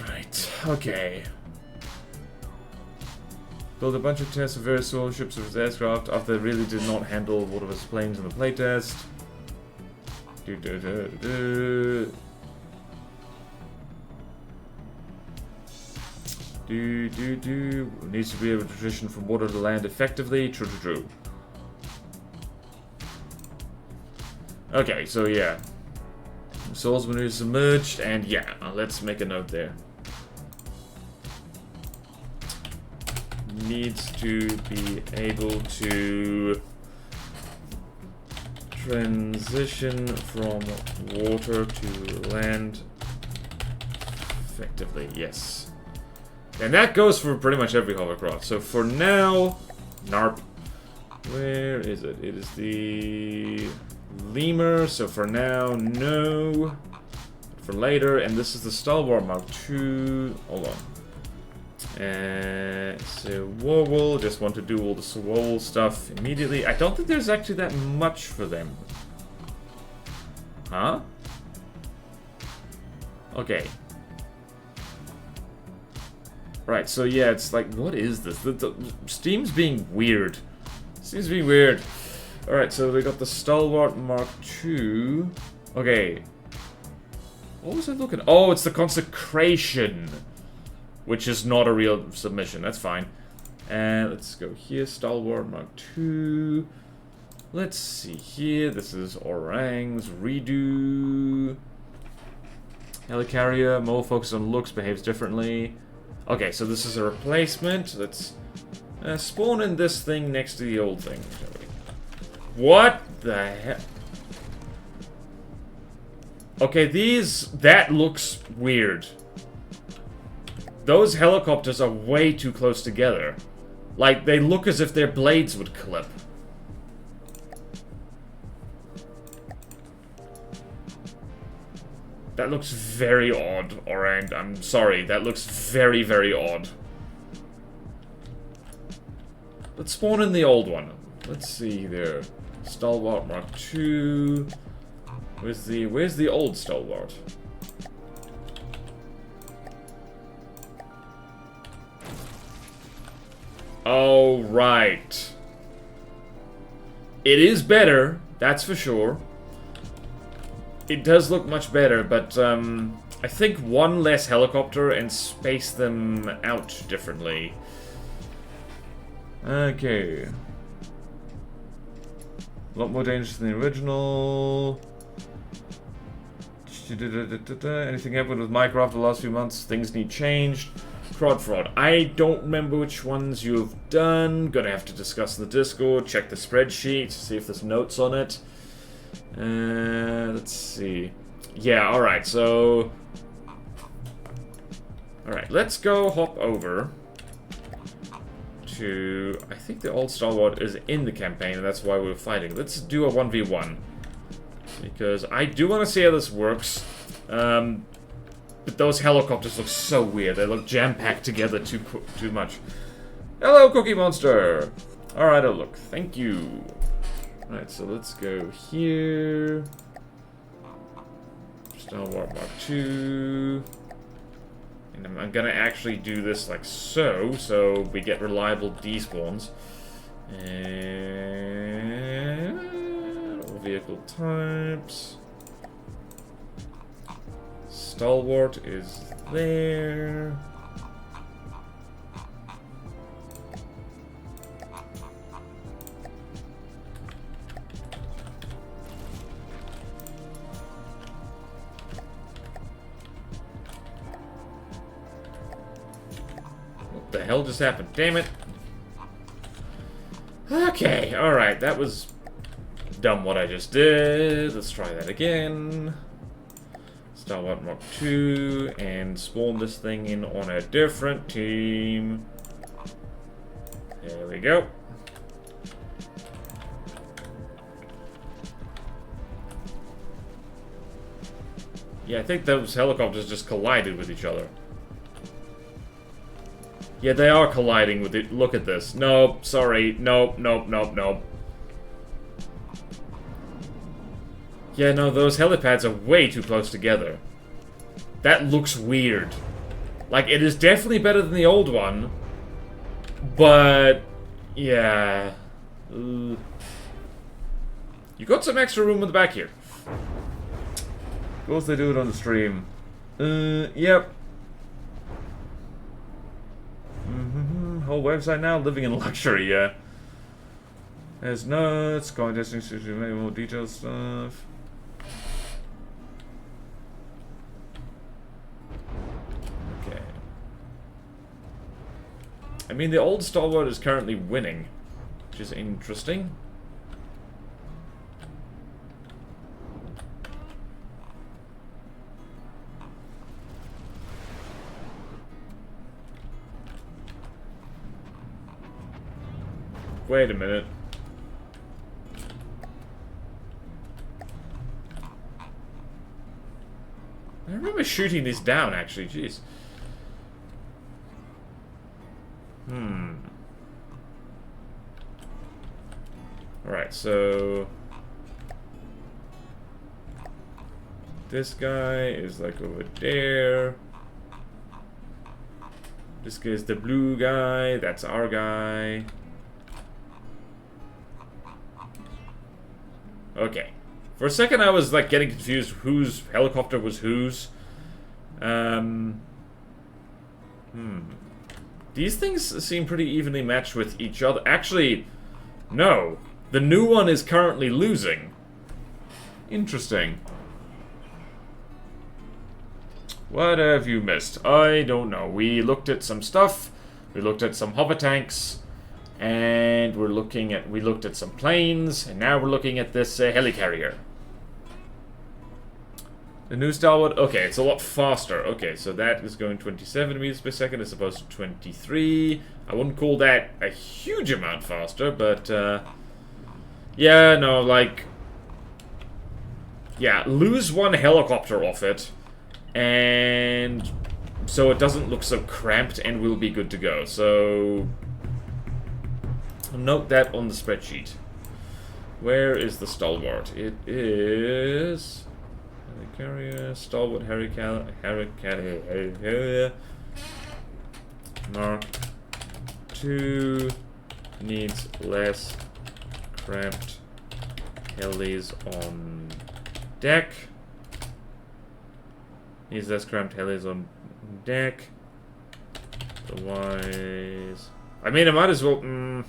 S1: Right, okay. Build a bunch of tests of various solar ships of his aircraft after they really did not handle one of his planes in the playtest. Needs to be able to transition from water to land effectively. True. Okay, so yeah. Souls when it's submerged, and yeah, let's make a note there. Needs to be able to transition from water to land effectively, yes. And that goes for pretty much every hovercraft. So for now, NARP. Where is it? It is the lemur. So for now, no. For later, and this is the Stalwart Mark II. Hold on. Swole, just want to do all the Swole stuff immediately. I don't think there's actually that much for them. Huh? Okay. Right, so yeah, it's like, what is this? The Steam's being weird. Seems to be weird. Alright, so we got the Stalwart Mark II. Okay. What was I looking at? Oh, it's the Consecration. Which is not a real submission. That's fine. And let's go here. Stalwart Mark II. Let's see here. This is Orang's redo. Helicarrier. More focus on looks. Behaves differently. Okay, so this is a replacement. Let's spawn in this thing next to the old thing, shall we? What the heck? Okay, that looks weird. Those helicopters are way too close together. Like, they look as if their blades would clip. That looks very odd, Orang. I'm sorry, that looks very, very odd. Let's spawn in the old one. Let's see there. Stalwart Mark II. Where's the old Stalwart? Oh, right. It is better, that's for sure. It does look much better, but I think one less helicopter and space them out differently. Okay. A lot more dangerous than the original. Anything happened with Minecraft the last few months? Things need changed. Fraud. I don't remember which ones you've done. Gonna have to discuss in the Discord. Check the spreadsheet. See if there's notes on it. Let's see. Yeah, alright, so... Alright, let's go hop over to... I think the old Stalwart is in the campaign, and that's why we're fighting. Let's do a 1v1. Because I do want to see how this works. But those helicopters look so weird. They look jam-packed together too much. Hello, Cookie Monster! Alright, oh look. Thank you. Alright, so let's go here. Stalwart Mark II. And I'm gonna actually do this like so we get reliable despawns. And... all vehicle types. Stalwart is there. the hell just happened? Damn it. Okay, alright, that was dumb what I just did. Let's try that again. Starwater Mark 2 and spawn this thing in on a different team. There we go. Yeah, I think those helicopters just collided with each other. Yeah, they are colliding with it. Look at this. Nope, sorry. Nope, nope, nope, nope. Yeah, no, those helipads are way too close together. That looks weird. Like, it is definitely better than the old one. But, yeah. You got some extra room in the back here. Of course they do it on the stream. Yep. Whole website now, living in luxury, yeah. There's nuts, going testing, maybe more detailed stuff. Okay. I mean, the old stalwart is currently winning, which is interesting. Wait a minute. I remember shooting this down, actually. Jeez. Alright, so... this guy is, like, over there. This guy's the blue guy. That's our guy. Okay. For a second I was like getting confused whose helicopter was whose. These things seem pretty evenly matched with each other. Actually, no. The new one is currently losing. Interesting. What have you missed? I don't know. We looked at some stuff. We looked at some hover tanks. And we looked at some planes, and now we're looking at this helicarrier. The new Stalwart, okay, it's a lot faster. Okay, so that is going 27 meters per second as opposed to 23. I wouldn't call that a huge amount faster, but, yeah, no, like, yeah, lose one helicopter off it, and so it doesn't look so cramped, and we'll be good to go. So... note that on the spreadsheet. Where is the Stalwart? It is... Helicarrier, Stalwart, Helicarrier, Mark 2 needs less cramped helis on deck. Needs less cramped helis on deck. Otherwise... I mean, I might as well...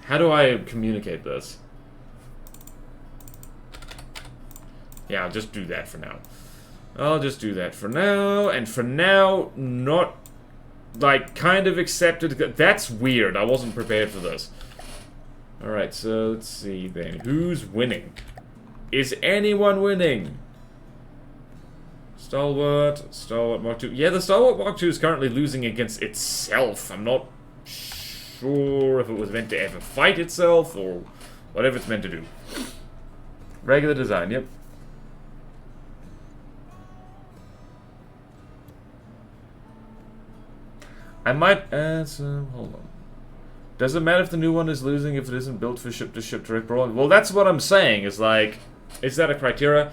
S1: How do I communicate this? Yeah, I'll just do that for now. I'll just do that for now. And for now, not, like, kind of accepted. That's weird. I wasn't prepared for this. Alright, so let's see then. Who's winning? Is anyone winning? Stalwart Mark 2. Yeah, the Stalwart Mark 2 is currently losing against itself. I'm not sure if it was meant to ever fight itself or whatever it's meant to do. Regular design, yep. I might hold on. Does it matter if the new one is losing if it isn't built for ship-to-ship direct brawl? Well, that's what I'm saying, is like, is that a criteria?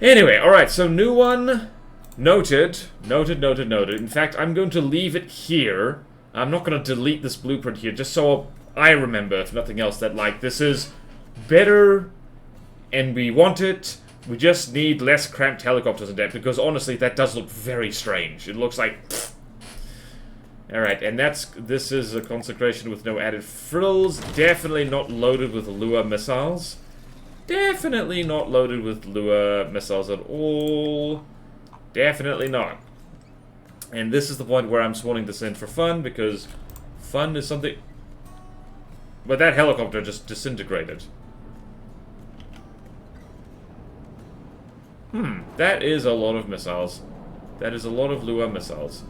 S1: Anyway, alright, so new one, noted. In fact, I'm going to leave it here. I'm not going to delete this blueprint here, just so I remember, if nothing else, that, like, this is better, and we want it. We just need less cramped helicopters in depth, because honestly, that does look very strange. It looks like... Alright, and this is a consecration with no added frills. Definitely not loaded with Lua missiles. Definitely not loaded with Lua missiles at all. Definitely not. And this is the point where I'm spawning this in for fun, because fun is something... But that helicopter just disintegrated. That is a lot of missiles. That is a lot of Lua missiles.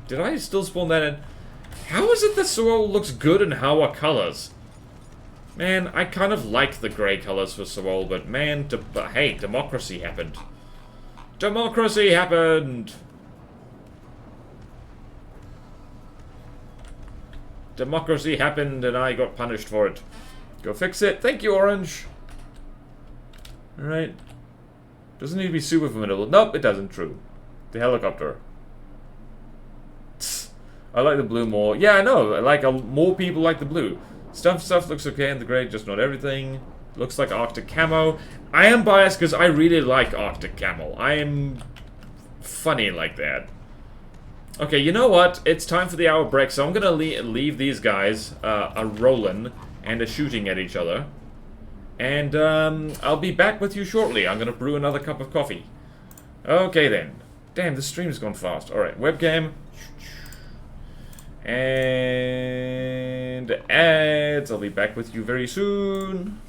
S1: Did I still spawn that in? How is it that Sorol looks good in Hawa colors? Man, I kind of like the grey colors for Sorol, but man, hey, democracy happened. Democracy happened! Democracy happened and I got punished for it. Go fix it. Thank you, Orange. Alright. Doesn't need to be super formidable. Nope, it doesn't. True. The helicopter. I like the blue more. Yeah, I know. I like more people like the blue. Stuff looks okay in the grey, just not everything. Looks like Arctic camo. I am biased because I really like Arctic camo. I am funny like that. Okay, you know what? It's time for the hour break, so I'm gonna leave these guys a rolling and a shooting at each other. And I'll be back with you shortly. I'm gonna brew another cup of coffee. Okay then. Damn, this stream's gone fast. Alright, webcam. And ads. I'll be back with you very soon.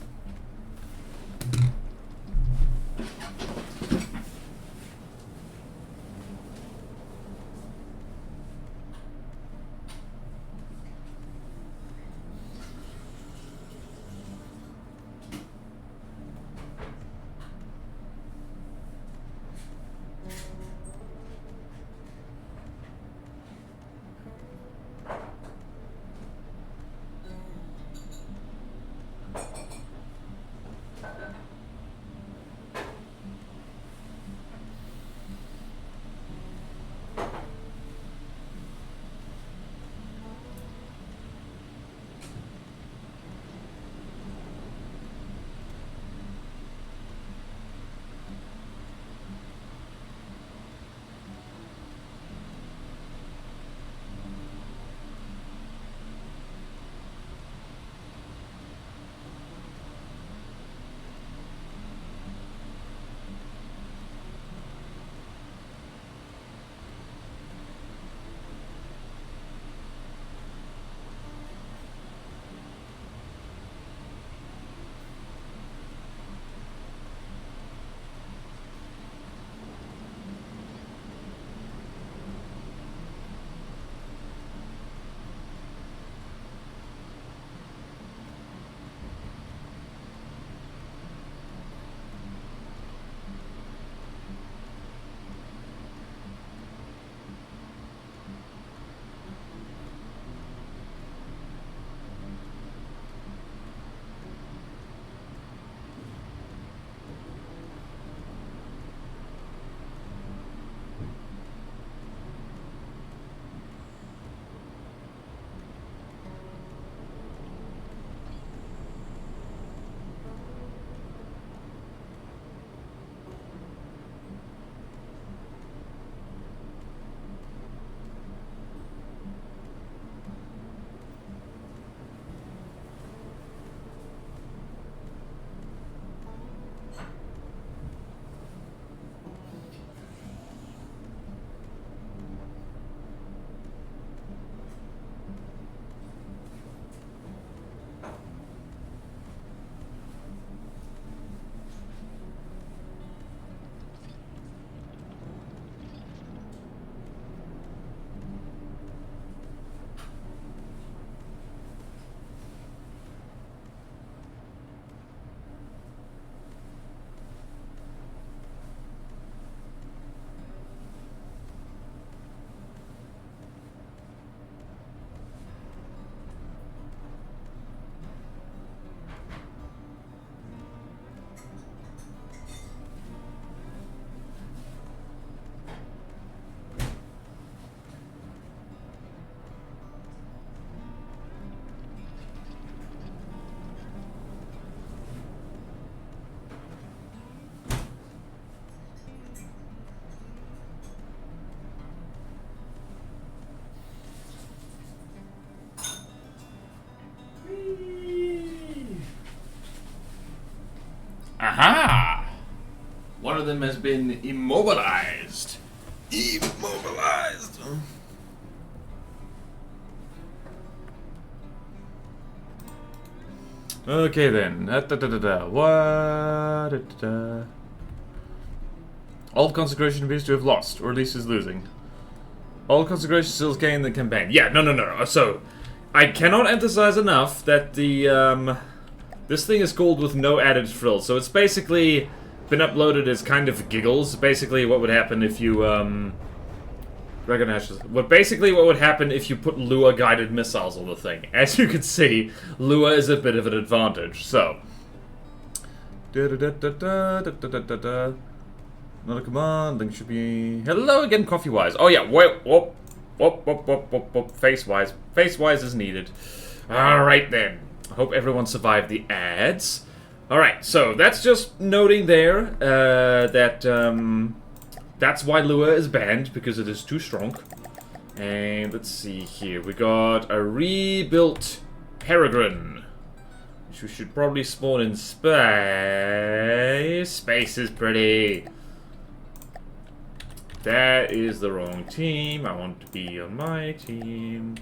S1: One of them has been immobilized. Immobilized. Okay then. What? All consecration appears to have lost, or at least is losing. All consecration still gain the campaign. Yeah, no. So, I cannot emphasize enough that the this thing is called with no added frills. So it's basically been uploaded as kind of giggles. Basically, what would happen if you recognize what would happen if you put Lua guided missiles on the thing. As you can see, Lua is a bit of an advantage. So, not a command. Thing should be hello again, coffee wise. Oh yeah, whoop. Face wise is needed. All right then. I hope everyone survived the ads. All right, so that's just noting there that that's why Lua is banned, because it is too strong. And let's see here, we got a rebuilt Peregrine, which we should probably spawn in space. Space is pretty. That is the wrong team. I want to be on my team.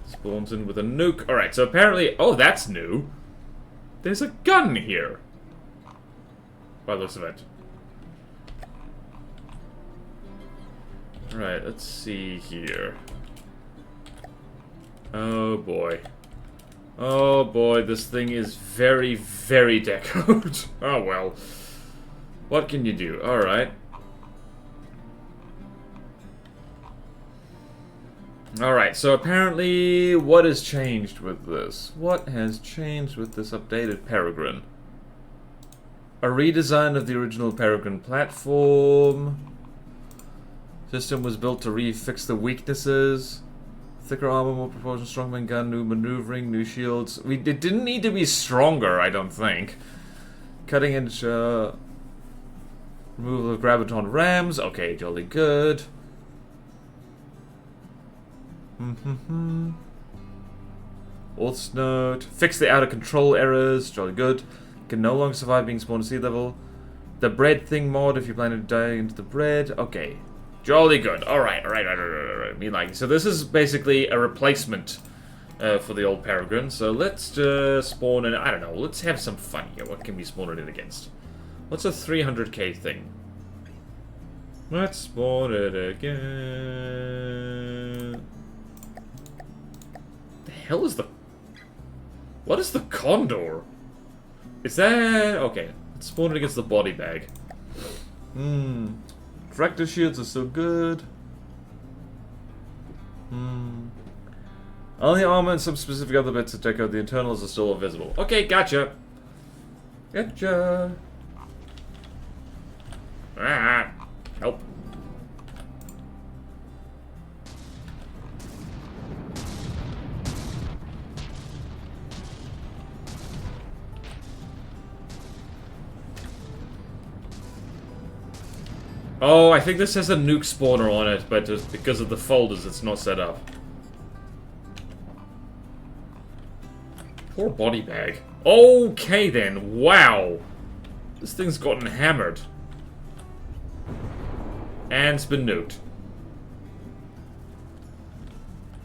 S1: Spawns in with a nuke. Alright, so apparently... Oh, that's new. There's a gun here. By the looks of it. Alright, let's see here. Oh boy. Oh boy, this thing is very, very decoed. Oh well. What can you do? Alright. Alright, so apparently, what has changed with this? What has changed with this updated Peregrine? A redesign of the original Peregrine platform. System was built to refix the weaknesses. Thicker armor, more proportion, strongman gun, new maneuvering, new shields. It didn't need to be stronger, I don't think. Cutting edge, removal of graviton rams. Okay, jolly good. Auth's note. Fix the out of control errors. Jolly good. Can no longer survive being spawned at sea level. The bread thing mod if you plan to die into the bread. Okay. Jolly good. Alright. Me like. So this is basically a replacement for the old Peregrine. So let's just spawn in. I don't know. Let's have some fun here. What can we spawn it in against? What's a 300k thing? Let's spawn it again. The hell is the... What is the Condor? Is that... Okay. Let's spawn it against the body bag. Tractor shields are so good. Only armor and some specific other bits to check out the internals are still invisible. Okay, gotcha. Gotcha. Ah, help. Oh, I think this has a nuke spawner on it, but just because of the folders, it's not set up. Poor body bag. Okay then, wow. This thing's gotten hammered. And it's been nuked.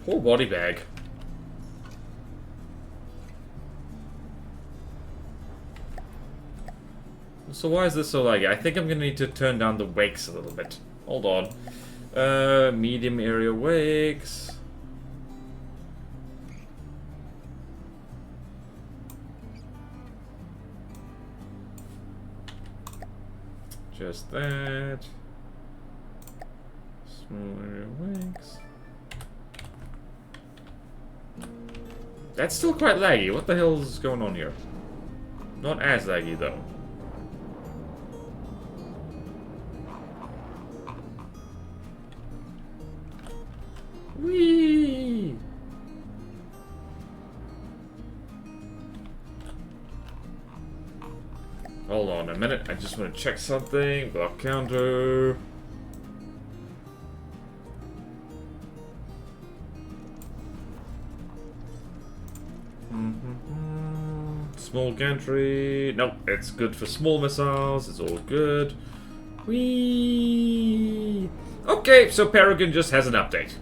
S1: Poor body bag. So why is this so laggy? I think I'm gonna need to turn down the wakes a little bit. Hold on. Medium area wakes. Just that. Small area wakes. That's still quite laggy. What the hell is going on here? Not as laggy though. Whee! Hold on a minute, I just want to check something. Block counter. Small gantry. Nope, it's good for small missiles. It's all good. Whee! Okay, so Peregrine just has an update.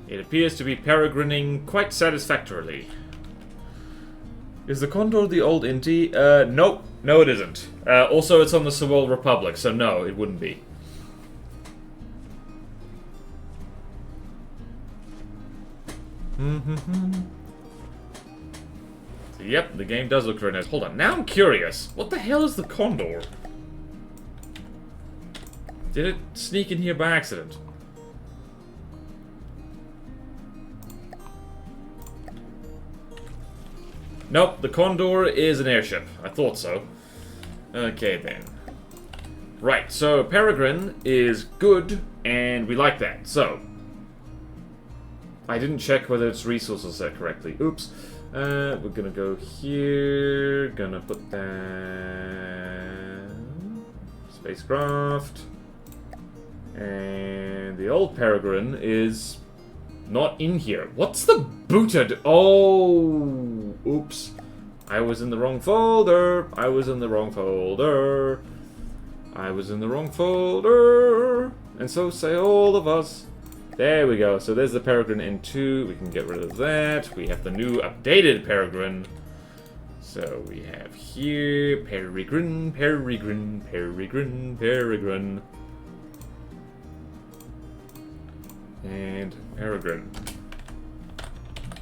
S1: It appears to be peregrining quite satisfactorily. Is the Condor the old Inti? Nope. No, it isn't. Also, it's on the Sewol Republic, so no, it wouldn't be. Yep, the game does look very nice. Hold on, now I'm curious. What the hell is the Condor? Did it sneak in here by accident? Nope, the Condor is an airship. I thought so. Okay, then. Right, so Peregrine is good, and we like that. So, I didn't check whether its resources are set correctly. Oops. We're gonna go here. Gonna put that... spacecraft. And the old Peregrine is not in here. What's the booted? Oh, oops. I was in the wrong folder. I was in the wrong folder. I was in the wrong folder. And so say all of us. There we go. So there's the Peregrine N2. We can get rid of that. We have the new updated Peregrine. So we have here Peregrine, Peregrine, Peregrine, Peregrine. And Peregrine.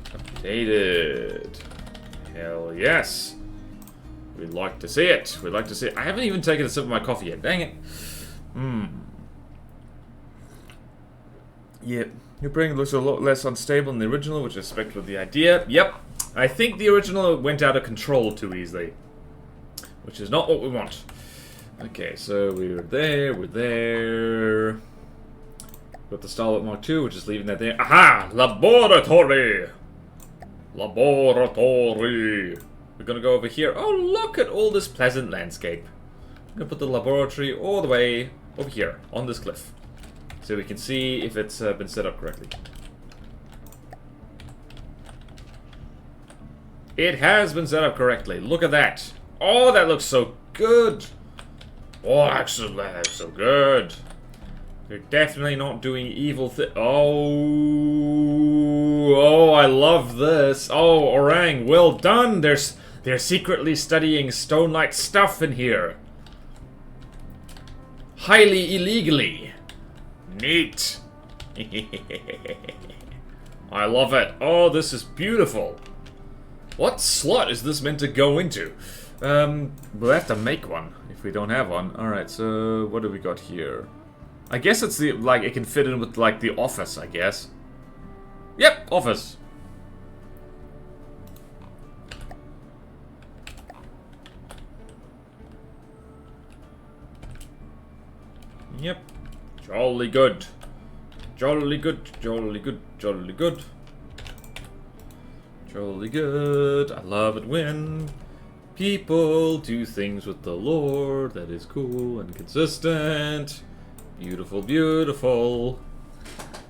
S1: Updated. Hell yes. We'd like to see it. We'd like to see it. I haven't even taken a sip of my coffee yet. Dang it. Yep. Your brain looks a lot less unstable than the original, which I expect with the idea. Yep. I think the original went out of control too easily. Which is not what we want. Okay, so we're there. Got the Starlet Mark II, which is leaving that there. Aha! Laboratory! Laboratory! We're gonna go over here. Oh, look at all this pleasant landscape. I'm gonna put the laboratory all the way over here, on this cliff. So we can see if it's been set up correctly. It has been set up correctly. Look at that. Oh, that looks so good. Oh, actually, that looks so good. They're definitely not doing evil Oh, I love this. Oh, Orang, well done. They're secretly studying Stone-like stuff in here. Highly illegally. Neat. I love it. Oh, this is beautiful. What slot is this meant to go into? We'll have to make one if we don't have one. Alright, so what do we got here? I guess it's the, like, it can fit in with, like, the office, I guess. Yep, office. Yep. Jolly good. Jolly good, jolly good, jolly good. Jolly good. I love it when people do things with the lore that is cool and consistent. Beautiful, beautiful.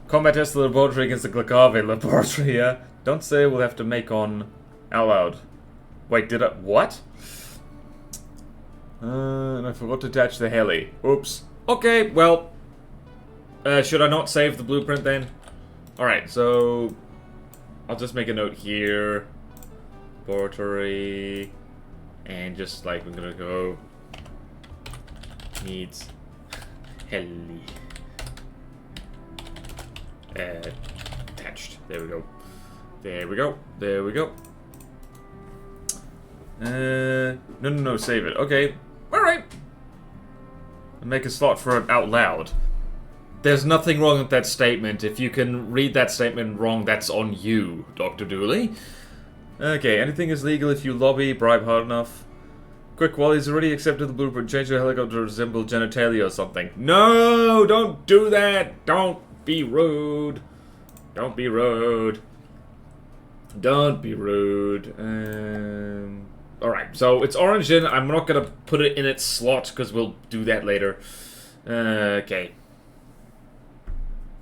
S1: Combat test the laboratory against the Glakave laboratory, yeah? Don't say we'll have to make on out loud. Wait, did I? What? And I forgot to attach the heli. Oops. Okay, well. Should I not save the blueprint then? Alright, so I'll just make a note here. Laboratory. And just like we're gonna go. Needs heli. Attached. There we go. There we go. There we go. No, save it. Okay. Alright. Make a slot for it out loud. There's nothing wrong with that statement. If you can read that statement wrong, that's on you, Dr. Dooley. Okay, anything is legal if you lobby, bribe hard enough. Quick, Wally's already accepted the blueprint. Change your helicopter to resemble genitalia or something. No! Don't do that! Don't be rude. Don't be rude. Don't be rude. Alright, so it's origin. I'm not gonna put it in its slot because we'll do that later. Okay.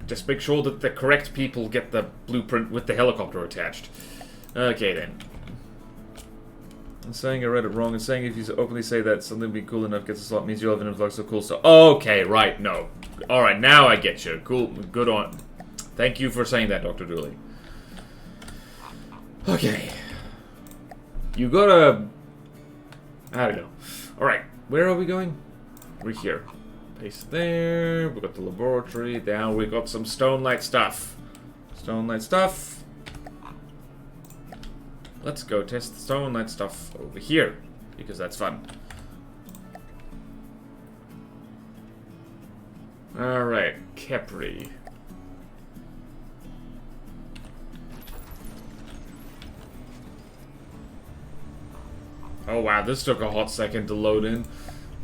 S1: Just make sure that the correct people get the blueprint with the helicopter attached. Okay then. I'm saying I read it wrong. It's saying if you openly say that something will be cool enough gets a slot means you'll have an influx of cool stuff. Okay, right, no. Alright, now I get you. Cool, good on. Thank you for saying that, Dr. Dooley. Okay. You gotta... I don't know. Alright, where are we going? We're here. Paste there. We got the laboratory. Down we got some stone light stuff. Stone light stuff. Let's go test the stone light stuff over here. Because that's fun. Alright, Hickory. Oh wow, this took a hot second to load in.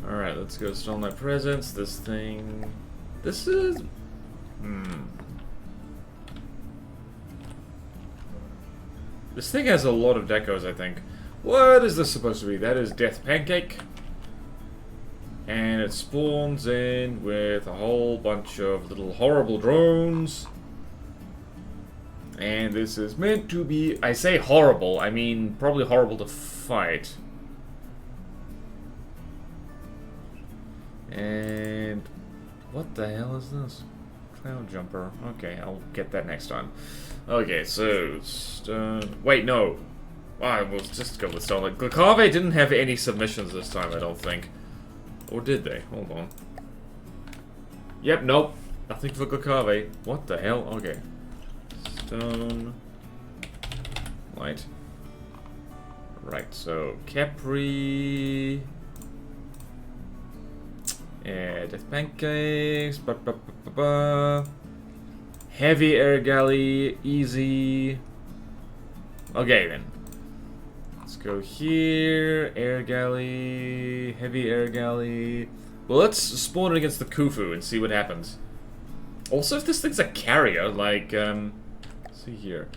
S1: Alright, let's go stone light presence. This thing... This is... This thing has a lot of decos, I think. What is this supposed to be? That is Death Pancake. And it spawns in with a whole bunch of little horrible drones. And this is meant to be... I say horrible, I mean probably horrible to fight. And... what the hell is this? Cloud jumper. Okay, I'll get that next time. Okay, so... wait, no. I will just go with stone. Like, Glacave didn't have any submissions this time, I don't think. Or did they? Hold on. Yep, nope. Nothing for Glacave. What the hell? Okay. Stone... light. Right, so... Hickory... Death Pancakes... Heavy air galley, easy. Okay then. Let's go here. Air galley, heavy air galley. Well, let's spawn it against the Khufu and see what happens. Also, if this thing's a carrier, like, let's see here.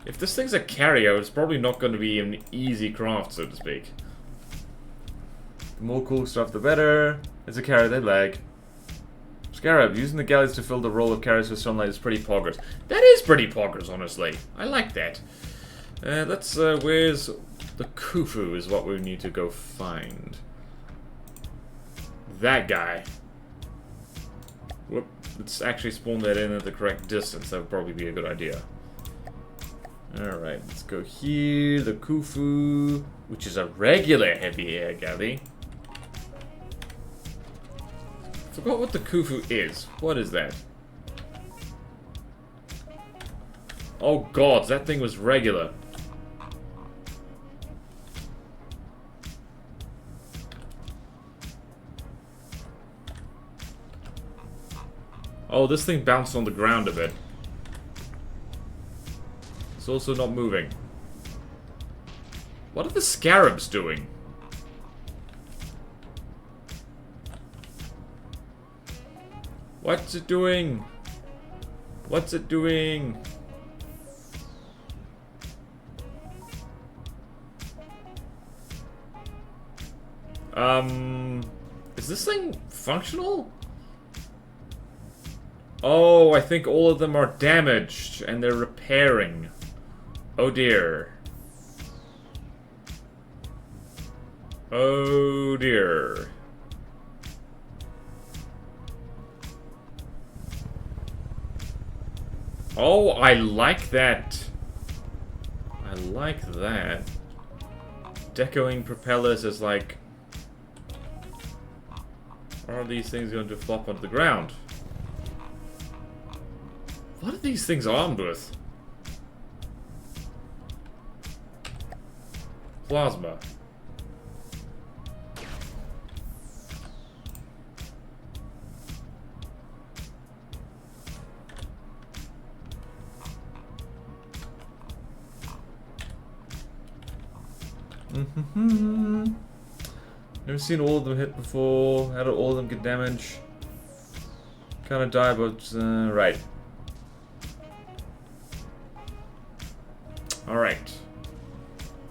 S1: If this thing's a carrier, it's probably not going to be an easy craft, so to speak. The more cool stuff, the better. It's a carrier, they lag. Scarab, using the galleys to fill the role of carriers with sunlight is pretty poggers. That is pretty poggers, honestly. I like that. Let's, where's... the Khufu is what we need to go find. That guy. Whoop. Let's actually spawn that in at the correct distance. That would probably be a good idea. Alright, let's go here. The Khufu, which is a regular heavy air galley. Forgot what the Khufu is. What is that? Oh god, that thing was regular. Oh, this thing bounced on the ground a bit. It's also not moving. What are the scarabs doing? What's it doing? What's it doing? Is this thing functional? Oh, I think all of them are damaged and they're repairing. Oh dear. Oh dear. Oh, I like that. I like that. Decoing propellers is like... are these things going to flop onto the ground? What are these things armed with? Plasma. Never seen all of them hit before. How do all of them get damage? Kinda die, but right. Alright.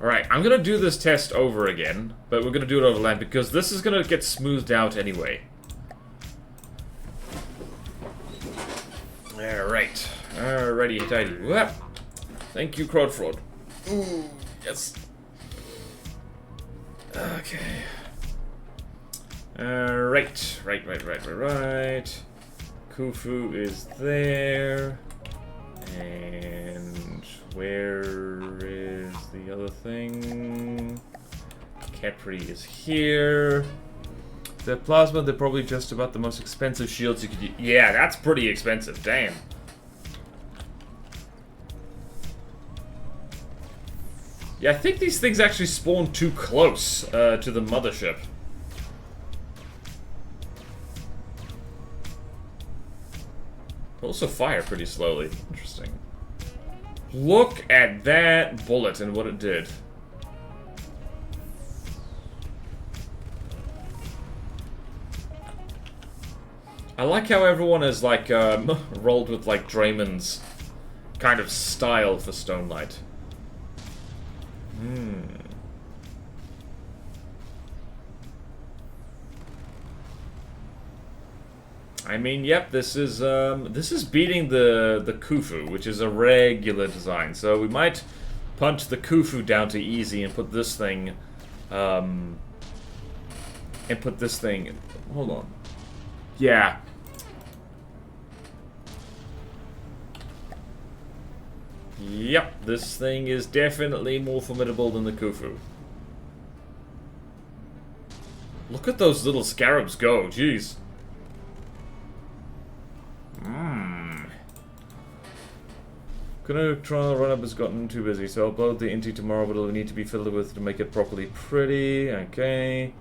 S1: Alright, I'm gonna do this test over again, but we're gonna do it over land because this is gonna get smoothed out anyway. Alright. Alrighty, tidy. Whoop. Thank you, Crowd Fraud. Ooh, yes. Okay. Right. Khufu is there. And where is the other thing? Capri is here. The plasma, they're probably just about the most expensive shields you could use. Yeah, that's pretty expensive, damn. Yeah, I think these things actually spawn too close to the mothership. They also fire pretty slowly. Interesting. Look at that bullet and what it did. I like how everyone is like rolled with like Draymond's kind of style for Stonelight. I mean, yep, this is beating the Khufu, which is a regular design. So we might punch the Khufu down to easy and put this thing, Hold on. Yeah. Yep, this thing is definitely more formidable than the Khufu. Look at those little scarabs go, jeez. Gonna try the run-up has gotten too busy, so I'll upload the Inti tomorrow, but it'll need to be filled with to make it properly pretty. Okay.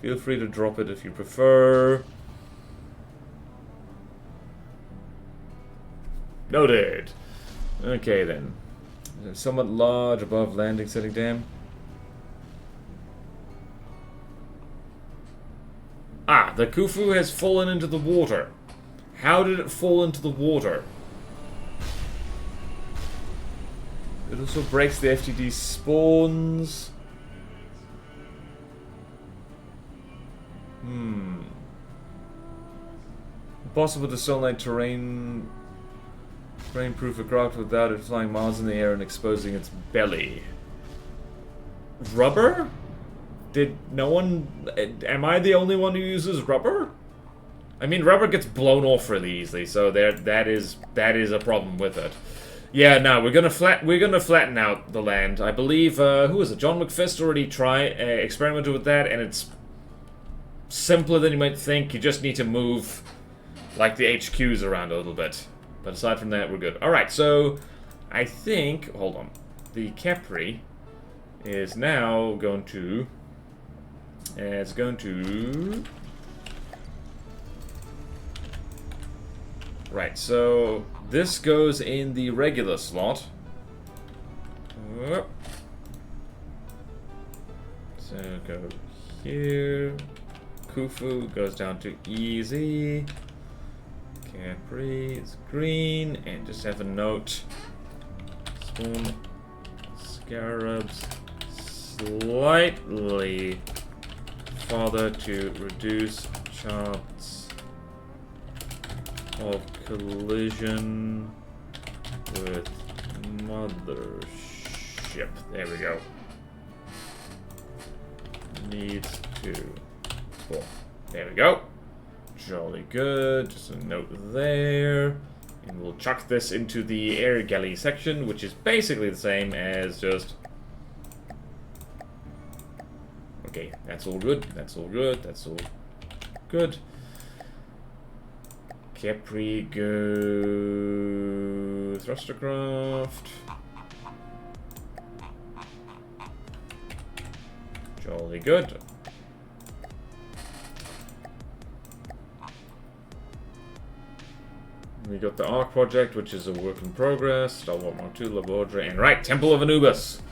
S1: Feel free to drop it if you prefer. Noted. Okay then. Somewhat large above landing setting dam. Ah, the Khufu has fallen into the water. How did it fall into the water? It also breaks the FTD spawns. Impossible to sunlight terrain. Rainproof a craft without it flying miles in the air and exposing its belly. Rubber? Did no one... Am I the only one who uses rubber? I mean, rubber gets blown off really easily, so that is a problem with it. Yeah, no, we're gonna flatten out the land. I believe who is it? John McFist already experimented with that, and it's simpler than you might think. You just need to move like the HQs around a little bit. But aside from that, we're good. Alright, so I think... Hold on. The Capri is now going to... It's going to... Right, so this goes in the regular slot. So go here. Khufu goes down to easy. Capri is green, and just have a note. Spawn scarabs slightly farther to reduce chance of collision with mothership. There we go. Needs to spawn. There we go. Jolly good. Just a note there. And we'll chuck this into the air galley section, which is basically the same as just... Okay, that's all good. That's all good. That's all good. Capri go... Thrustercraft. Jolly good. We got the Arc project, which is a work in progress. Star Wars Mark II, Laboratory, and right, Temple of Anubis.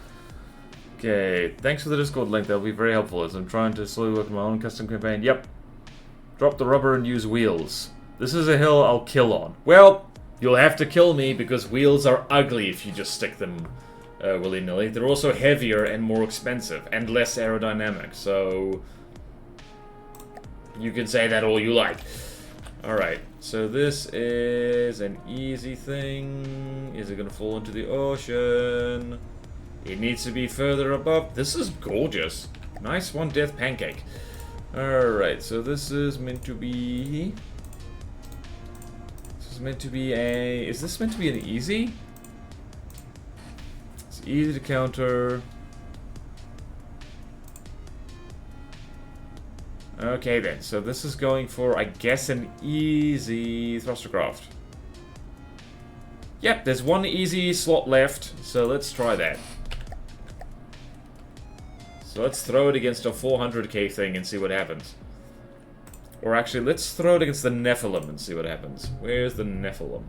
S1: Okay, thanks for the Discord link. That'll be very helpful as I'm trying to slowly work on my own custom campaign. Yep. Drop the rubber and use wheels. This is a hill I'll kill on. Well, you'll have to kill me because wheels are ugly if you just stick them willy-nilly. They're also heavier and more expensive and less aerodynamic, so you can say that all you like. Alright, so this is an easy thing. Is it going to fall into the ocean? It needs to be further above. This is gorgeous. Nice one death pancake. Alright, so this is meant to be... This is meant to be a... Is this meant to be an easy? It's easy to counter. Okay then, so this is going for, I guess, an easy thrustercraft. Yep, there's one easy slot left, so let's try that. So let's throw it against a 400k thing and see what happens. Or actually, let's throw it against the Nephilim and see what happens. Where's the Nephilim?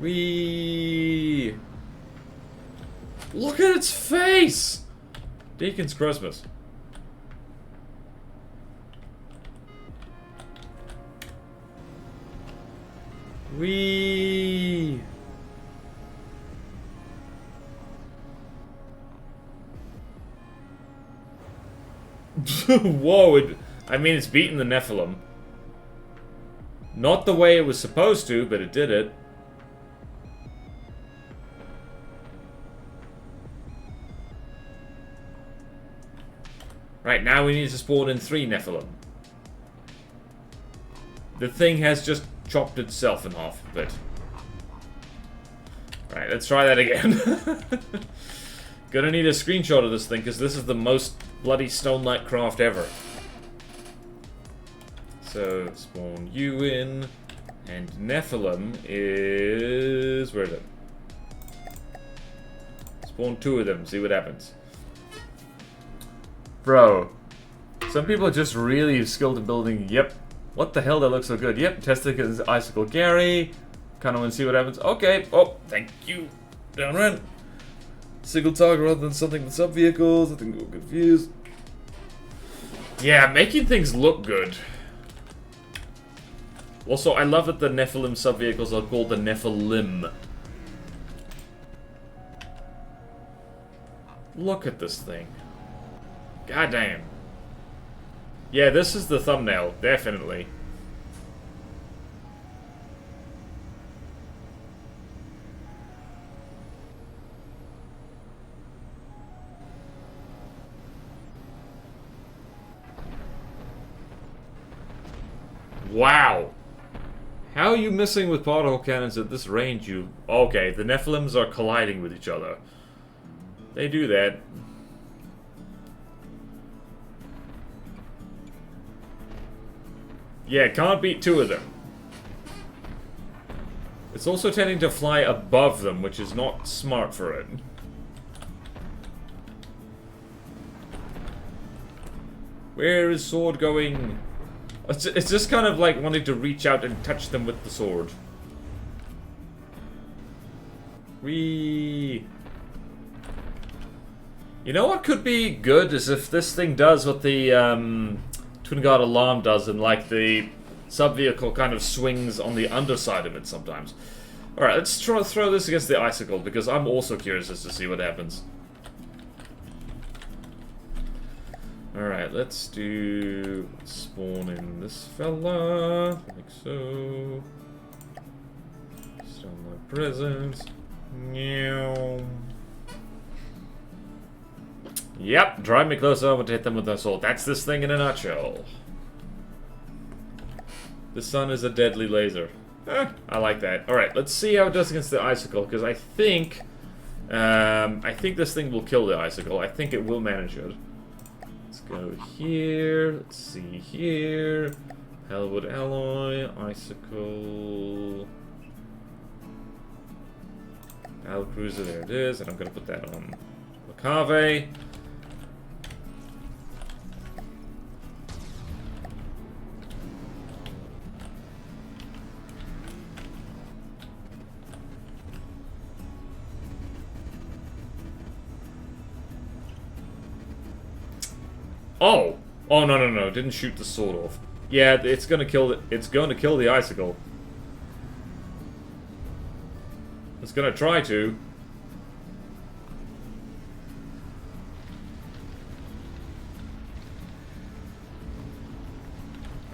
S1: Whee! Look at its face! Deacon's Christmas. Whee! Whoa, I mean, it's beaten the Nephilim. Not the way it was supposed to, but it did it. Right, now we need to spawn in 3 Nephilim. The thing has just chopped itself in half a bit. Right, let's try that again. Gonna need a screenshot of this thing, because this is the most bloody Stone Knight craft ever. So, spawn you in, and Nephilim is... Where is it? Spawn 2 of them, see what happens. Bro, some people are just really skilled in building. Yep. What the hell, that looks so good. Yep, testing is Icicle Gary. Kinda wanna see what happens. Okay, oh, thank you. Downrun. Single target rather than something with sub-vehicles. I think we're confused. Yeah, making things look good. Also, I love that the Nephilim sub-vehicles are called the Nephilim. Look at this thing. God damn. Yeah, this is the thumbnail, definitely. Wow. How are you missing with particle cannons at this range, you... Okay, the Nephilims are colliding with each other. They do that. Yeah, can't beat 2 of them. It's also tending to fly above them, which is not smart for it. Where is sword going? It's just kind of like wanting to reach out and touch them with the sword. Whee! You know what could be good is if this thing does what the Twin Guard Alarm does, and like the sub-vehicle kind of swings on the underside of it sometimes. Alright, let's try to throw this against the Icicle, because I'm also curious as to see what happens. Alright, let's do... spawn in this fella, like so. Stone my presence. Meow. Yep, drive me closer, I want to hit them with the sword. That's this thing in a nutshell. The sun is a deadly laser. I like that. Alright, let's see how it does against the Icicle, because I think this thing will kill the Icicle. I think it will manage it. Let's go here, let's see here. Hellwood Alloy, Icicle... Battle Cruiser, there it is, and I'm gonna put that on Macave. Oh! Oh, no. Didn't shoot the sword off. Yeah, it's gonna kill the Icicle. It's gonna try to.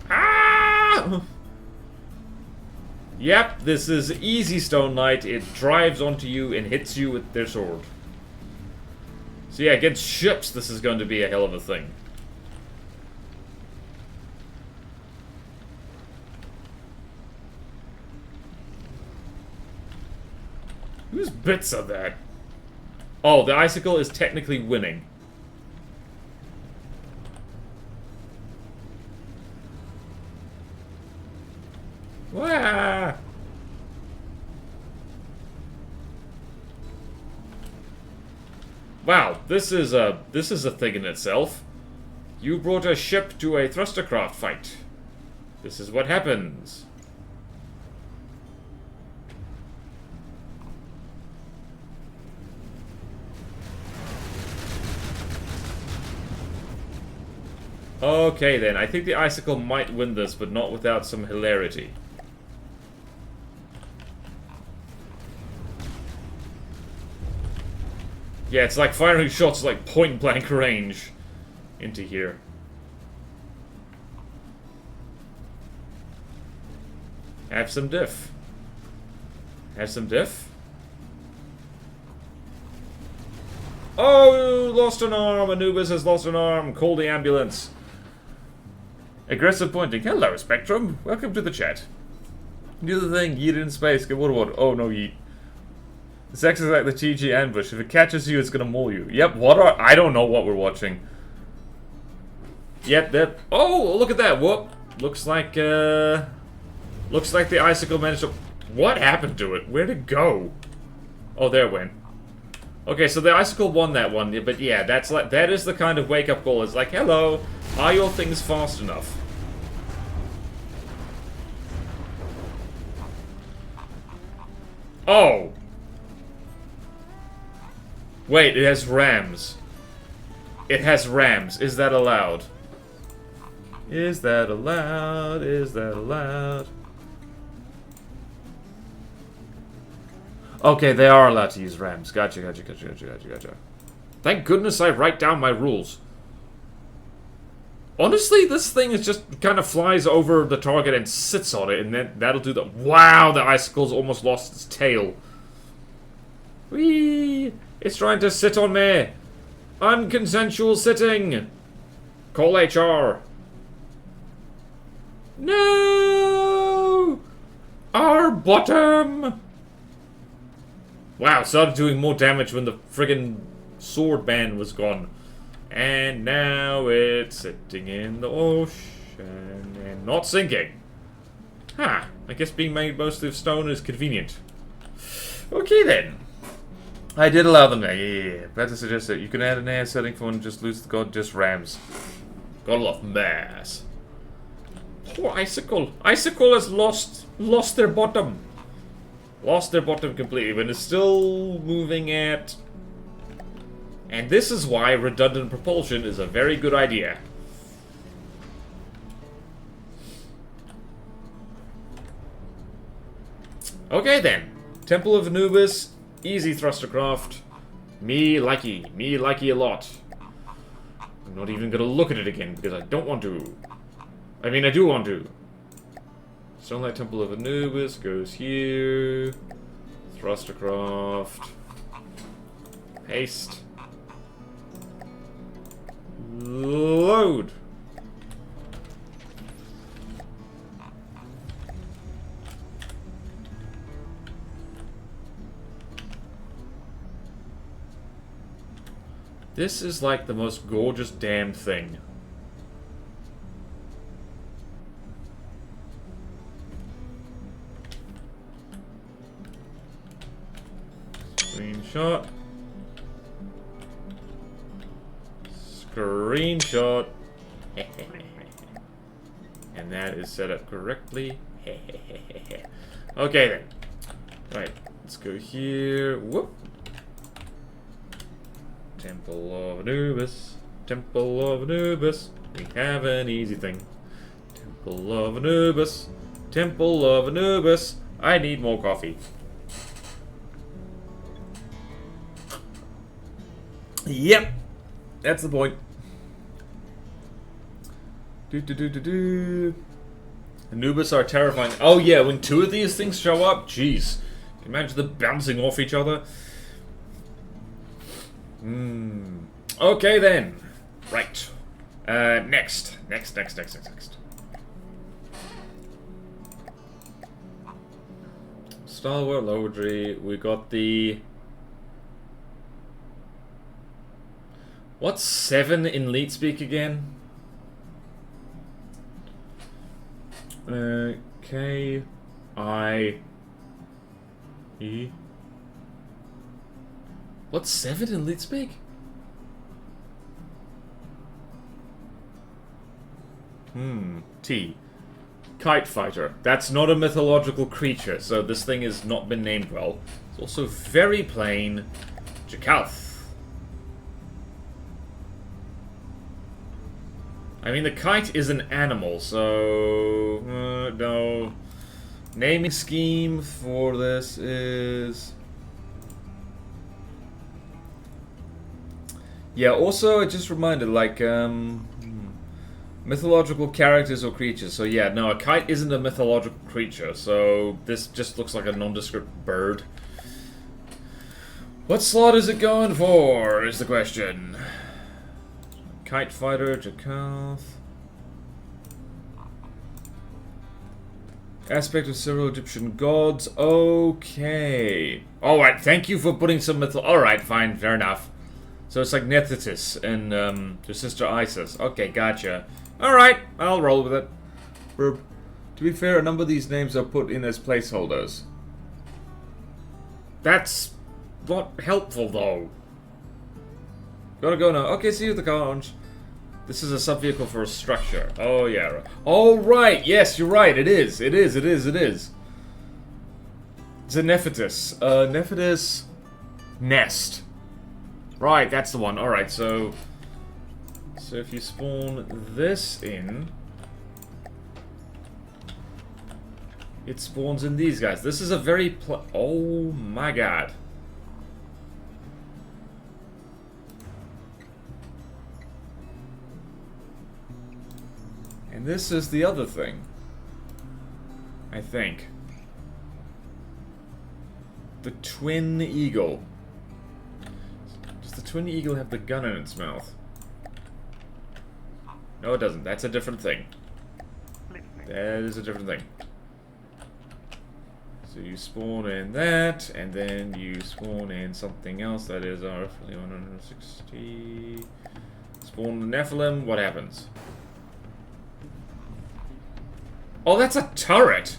S1: Ah! Yep, this is easy Stone Knight. It drives onto you and hits you with their sword. So yeah, against ships, this is going to be a hell of a thing. Whose bits are that? Oh, the icicle is technically winning. Wah! Wow, this is a thing in itself. You brought a ship to a thrustercraft fight. This is what happens. Okay then, I think the icicle might win this, but not without some hilarity. Yeah, it's like firing shots like point-blank range into here. Have some diff. Have some diff. Oh, lost an arm. Anubis has lost an arm. Call the ambulance. Aggressive pointing. Hello, Spectrum. Welcome to the chat. Do the thing. Yeet it in space. Get what? Oh, no, yeet. Sex is like the GG ambush. If it catches you, it's gonna maul you. Yep, I don't know what we're watching. Yep, that. Oh, look at that. Whoop. Looks like the icicle managed to. What happened to it? Where'd it go? Oh, there it went. Okay, so the icicle won that one, but yeah, that is the kind of wake-up call. It's like, hello, are your things fast enough? Oh! Wait, it has rams. It has rams. Is that allowed? Is that allowed? Is that allowed? Okay, they are allowed to use rams. Gotcha. Thank goodness I write down my rules. Honestly, this thing is just kind of flies over the target and sits on it, and then that'll do the. Wow, the icicle's almost lost its tail. Whee! It's trying to sit on me. Unconsensual sitting. Call HR. No! Our bottom! Wow, started doing more damage when the friggin' sword band was gone. And now it's sitting in the ocean and not sinking. Huh. I guess being made mostly of stone is convenient. Okay then. I did allow them there. Yeah. Better suggest that you can add an air setting for and just lose the god just rams. Got a lot of mass. Poor Icicle. Icicle has lost their bottom. Lost their bottom completely, but is still moving at. And this is why redundant propulsion is a very good idea. Okay then. Temple of Anubis. Easy thrustercraft. Me likey a lot. I'm not even gonna look at it again because I don't want to. I mean, I do want to. Stonelight Temple of Anubis goes here. Thrustercraft. Paste. Load. This is like the most gorgeous damn thing. Screenshot. Screenshot. And that is set up correctly. Okay then. Right, let's go here. Whoop. Temple of Anubis. Temple of Anubis. We have an easy thing. Temple of Anubis. Temple of Anubis. I need more coffee. Yep. That's the point. Anubis are terrifying. Oh yeah, when two of these things show up, jeez. Can you imagine them bouncing off each other? Okay then. Right. Next. Stalwart, Lowdry, we got the... What's 7 in lead speak again? K, I, E. What's 7 in lead speak? T. Kite fighter. That's not a mythological creature, so this thing has not been named well. It's also very plain. Jakalth. I mean, the kite is an animal, so... no. Naming scheme for this is... Yeah, also, it just reminded, like, mythological characters or creatures. So yeah, no, a kite isn't a mythological creature, so this just looks like a nondescript bird. What slot is it going for, is the question. Kite fighter, Jakalth. Aspect of several Egyptian gods. Okay. Alright, thank you for putting some alright, fine, fair enough. So it's like Nephthys and her sister Isis. Okay, gotcha. Alright, I'll roll with it. To be fair, a number of these names are put in as placeholders. That's not helpful, though. Gotta go now. Okay, see you at the conch. This is a sub-vehicle for a structure. Oh, yeah. Oh, right. Yes, you're right. It is. It is. It's a Nephthys. Nephthys nest. Right, that's the one. Alright, so if you spawn this in, it spawns in these guys. This is a very oh my god. And this is the other thing, I think. The twin eagle. Does the twin eagle have the gun in its mouth? No, it doesn't. That's a different thing. That is a different thing. So you spawn in that, and then you spawn in something else that is roughly 160. Spawn the Nephilim, what happens? Oh, that's a turret!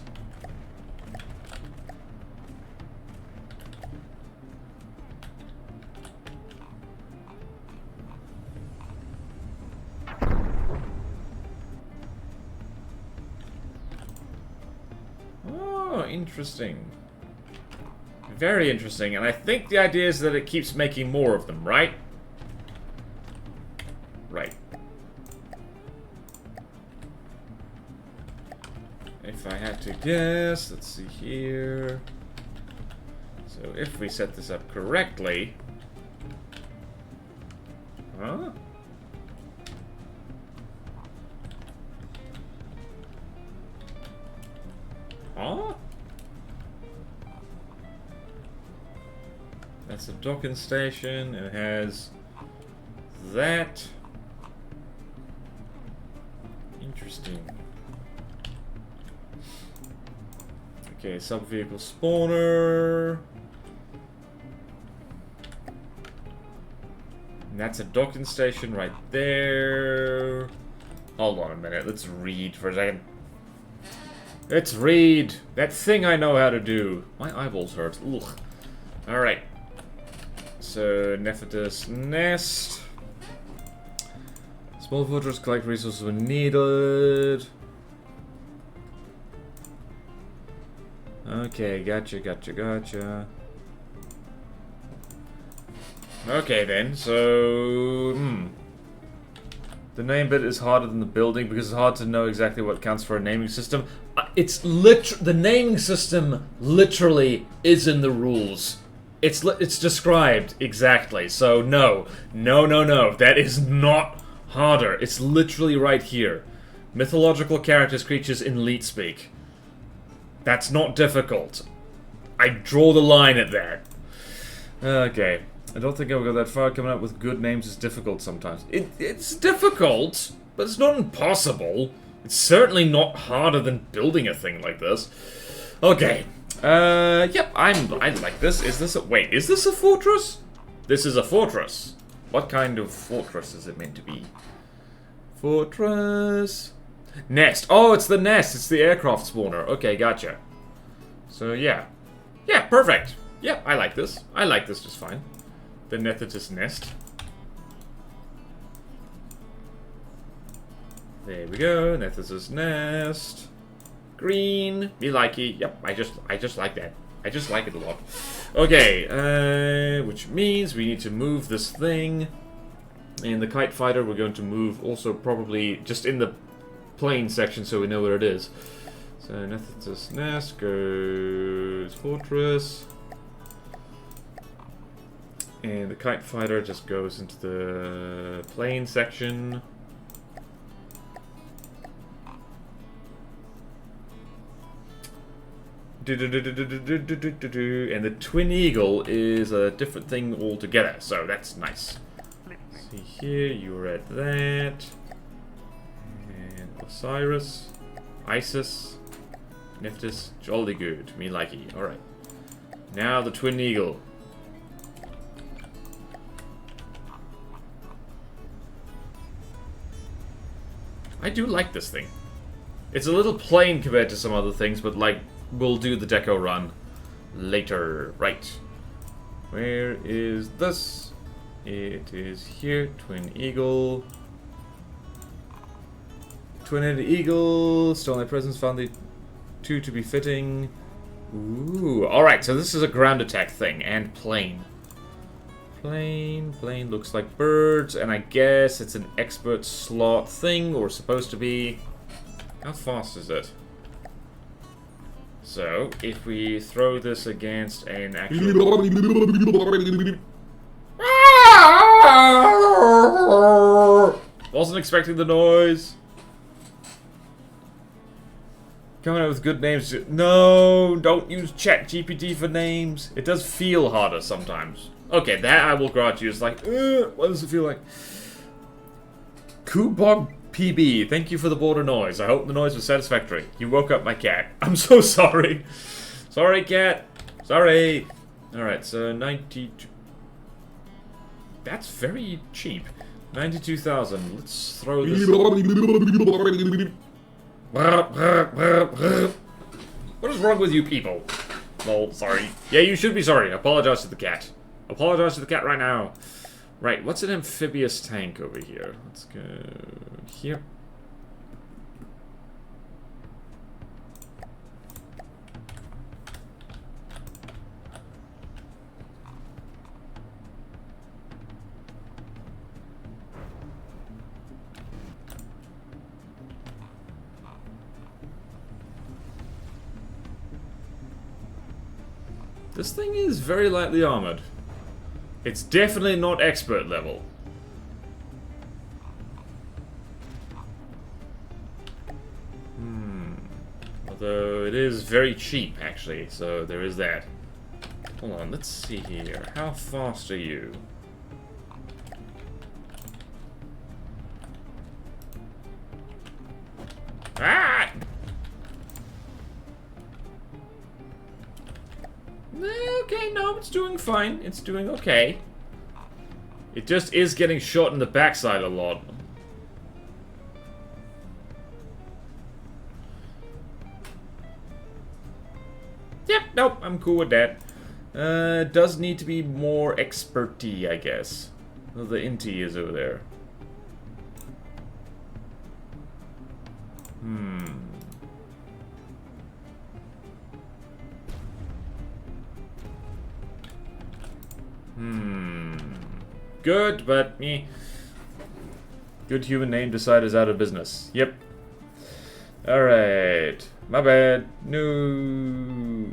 S1: Oh, interesting. Very interesting, and I think the idea is that it keeps making more of them, right? Right. If I had to guess, let's see here. So if we set this up correctly... Huh? Huh? That's a docking station, and it has that. Interesting. Okay, sub-vehicle spawner. And that's a docking station right there. Hold on a minute, let's read for a second. Let's read. That thing I know how to do. My eyeballs hurt. Ugh. Alright. So, Nephthys nest. Small fortress, collect resources when needed. Okay, gotcha. Okay then, so... The name bit is harder than the building because it's hard to know exactly what counts for a naming system. The naming system literally is in the rules. It's described exactly. So no, that is not harder. It's literally right here. Mythological characters, creatures in leet speak. That's not difficult. I draw the line at that. Okay. I don't think I'll go that far. Coming up with good names is difficult sometimes. It's difficult, but it's not impossible. It's certainly not harder than building a thing like this. Okay. Yep, I like this. Is this a... Wait, is this a fortress? This is a fortress. What kind of fortress is it meant to be? Fortress... Nest. Oh, it's the nest. It's the aircraft spawner. Okay, gotcha. So, yeah. Yeah, perfect. Yeah, I like this. I like this just fine. The Nethertus nest. There we go. Nethertus nest. Green. Me likey. Yep, I just like that. I just like it a lot. Okay, which means we need to move this thing. And the kite fighter we're going to move also probably just in the plain section so we know where it is. So Nethertus nest goes fortress. And the kite fighter just goes into the plain section. And the twin eagle is a different thing altogether, so that's nice. See here, you're at that. And Osiris, Isis, Nephthys, jolly good, me likey. Alright. Now the twin eagle. I do like this thing. It's a little plain compared to some other things, but like, we'll do the deco run later. Right. Where is this? It is here. Twin eagle. Twin-headed eagle. Stolen presence. Found the two to be fitting. Ooh. Alright, so this is a ground attack thing. And plain. Plain looks like birds, and I guess it's an expert slot thing, or supposed to be. How fast is it? So, if we throw this against an actual... Wasn't expecting the noise. Coming up with good names. No, don't use ChatGPT for names. It does feel harder sometimes. Okay, that I will grant you. It's like, what does it feel like? Kubog PB, thank you for the border noise. I hope the noise was satisfactory. You woke up my cat. I'm so sorry. Sorry, cat. Sorry. Alright, so 92... That's very cheap. 92,000. Let's throw this... What is wrong with you people? Lol, sorry. Yeah, you should be sorry. Apologize to the cat. Apologize to the cat right now. Right, what's an amphibious tank over here? Let's go here. This thing is very lightly armored. It's definitely not expert level. Although it is very cheap, actually, so there is that. Hold on, let's see here. How fast are you? Ah! Okay, no, it's doing fine. It's doing okay. It just is getting shot in the backside a lot. Yep, nope, I'm cool with that. Does need to be more experty, I guess. Oh, the inti is over there. Good, but me. Good human name decide is out of business. Yep. Alright. My bad. No.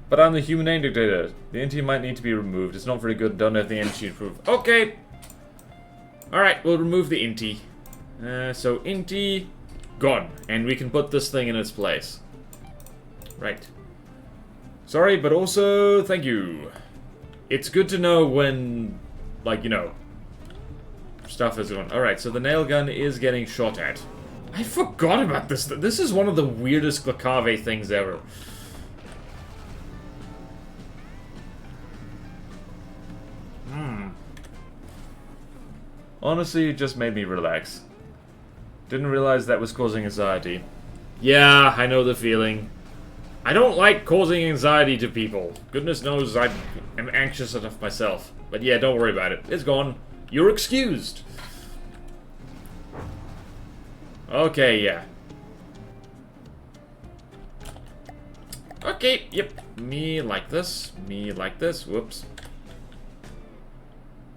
S1: But I'm the human name dictator. The entity might need to be removed. It's not very good. Don't have the entity to prove. Okay. Alright, we'll remove the inti. So inti gone. And we can put this thing in its place. Right. Sorry, but also, thank you. It's good to know when, like, you know, stuff is going. Alright, so the nail gun is getting shot at. I forgot about this. This is one of the weirdest Glacave things ever. Honestly, it just made me relax. Didn't realize that was causing anxiety. Yeah, I know the feeling. I don't like causing anxiety to people. Goodness knows I am anxious enough myself. But yeah, don't worry about it. It's gone. You're excused. Okay, yeah. Okay, yep. Me like this. Me like this. Whoops.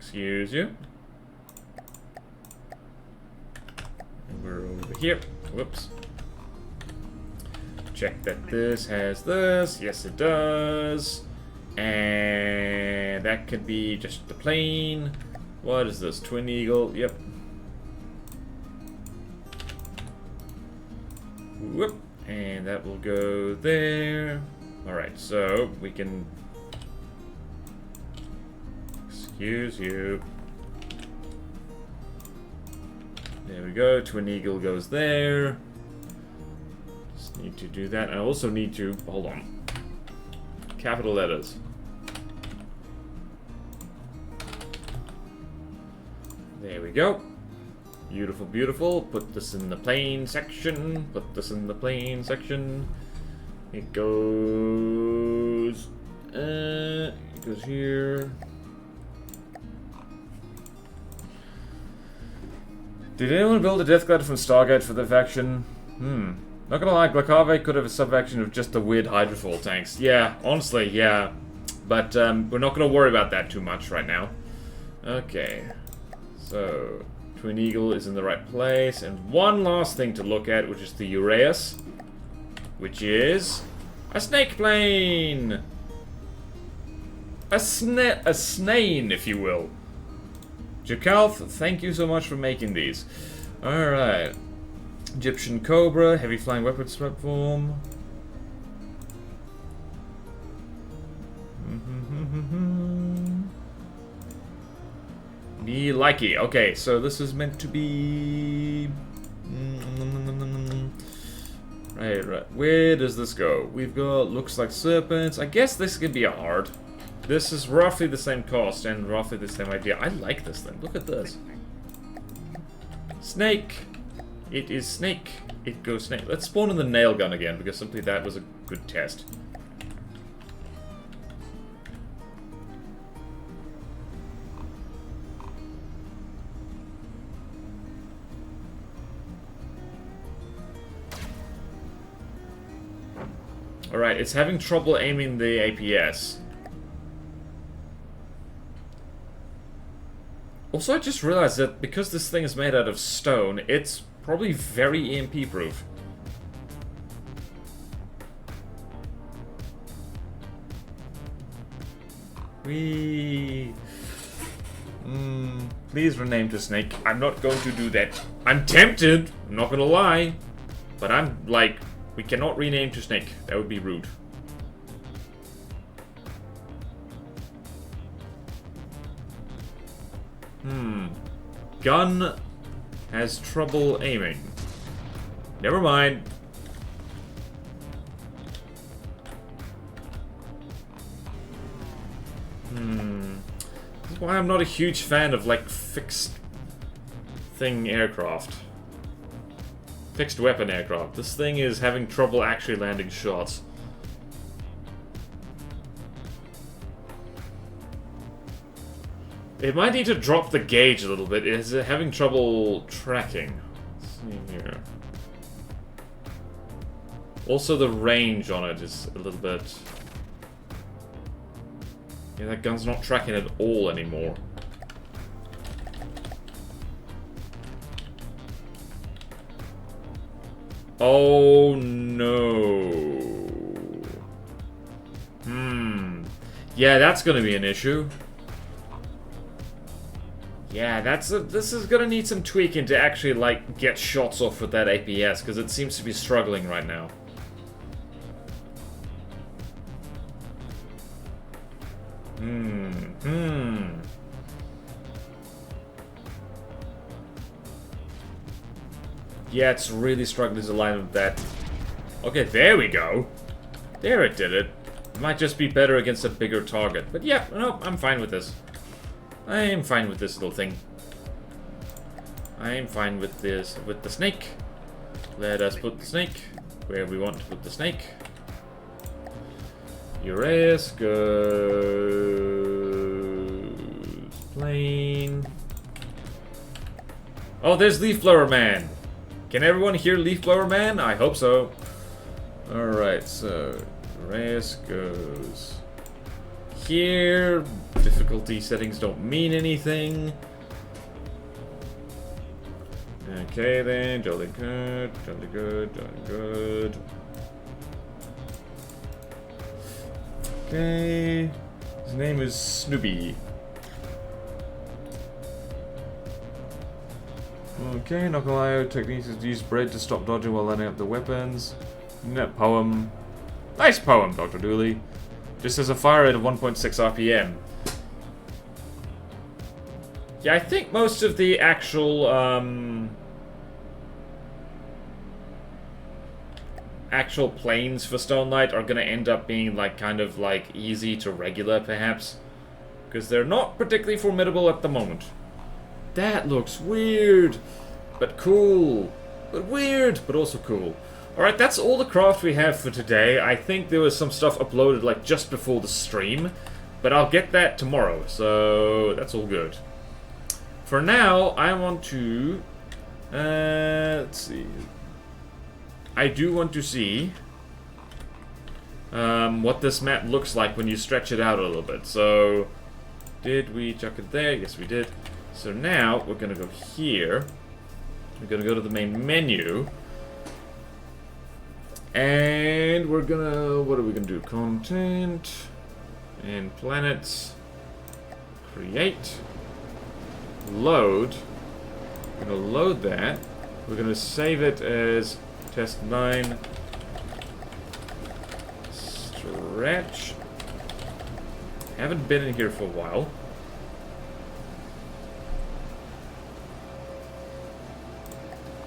S1: Excuse you. And we're over here. Whoops. Check that this has this. Yes, it does. And that could be just the plane. What is this? Twin Eagle. Yep. Whoop. And that will go there. Alright, so we can... Excuse you. There we go. Twin Eagle goes there. Just need to do that. I also need to... Hold on. Capital letters. There we go. Beautiful, beautiful. Put this in the plane section. Put this in the plane section. It goes... it goes here. Did anyone build a Death Glider from Stargate for the faction? Not gonna lie, Glacave could have a sub-faction of just the weird Hydrofoil tanks. Yeah, honestly, yeah. But, we're not gonna worry about that too much right now. Okay. So, Twin Eagle is in the right place. And one last thing to look at, which is the Uraeus. Which is... a snake plane! A snane, if you will. Jakalth, thank you so much for making these. Alright. Egyptian Cobra, heavy flying weapons platform. Me likey. Okay, so this is meant to be... Right. Where does this go? We've got, looks like serpents. I guess this could be a hard. This is roughly the same cost and roughly the same idea. I like this thing. Look at this. Snake. It is snake. It goes snake. Let's spawn in the nail gun again because simply that was a good test. Alright, it's having trouble aiming the APS. Also, I just realized that because this thing is made out of stone, it's probably very EMP proof. Please rename to Snake. I'm not going to do that. I'm tempted, I'm not gonna lie. But I'm like, we cannot rename to Snake. That would be rude. Gun has trouble aiming. Never mind. This is why I'm not a huge fan of, like, fixed thing aircraft. Fixed weapon aircraft. This thing is having trouble actually landing shots. It might need to drop the gauge a little bit. It's having trouble tracking. Let's see here. Also, the range on it is a little bit... Yeah, that gun's not tracking at all anymore. Oh, no. Yeah, that's gonna be an issue. Yeah, this is gonna need some tweaking to actually, like, get shots off with that APS, because it seems to be struggling right now. Yeah, it's really struggling to line with that. Okay, there we go. There, it did it. It might just be better against a bigger target. But yeah, no, I'm fine with this. I am fine with this little thing. I am fine with this, with the snake. Let us put the snake where we want to put the snake. Uraeus goes plane. Oh, there's Leaf Blower Man. Can everyone hear Leaf Blower Man? I hope so. Alright, so Uraeus goes here. Difficulty settings don't mean anything. Okay then, jolly good, jolly good, jolly good. Okay, his name is Snoopy. Okay, not gonna lie, techniques is to use bread to stop dodging while lining up the weapons. Net poem. Nice poem, Dr. Dooley. Just has a fire rate of 1.6 RPM. Yeah, I think most of the actual, actual planes for Stone Knight are gonna end up being, like, kind of, like, easy to regular, perhaps. Because they're not particularly formidable at the moment. That looks weird, but cool. But weird, but also cool. Alright, that's all the craft we have for today. I think there was some stuff uploaded, like, just before the stream. But I'll get that tomorrow, so that's all good. For now, I want to... let's see. I do want to see what this map looks like when you stretch it out a little bit. So, did we chuck it there? Yes, we did. So now, we're going to go here. We're going to go to the main menu. And we're going to... What are we going to do? Content. And planets. Create. Load. We're going to load that. We're going to save it as test 9. Stretch. Haven't been in here for a while.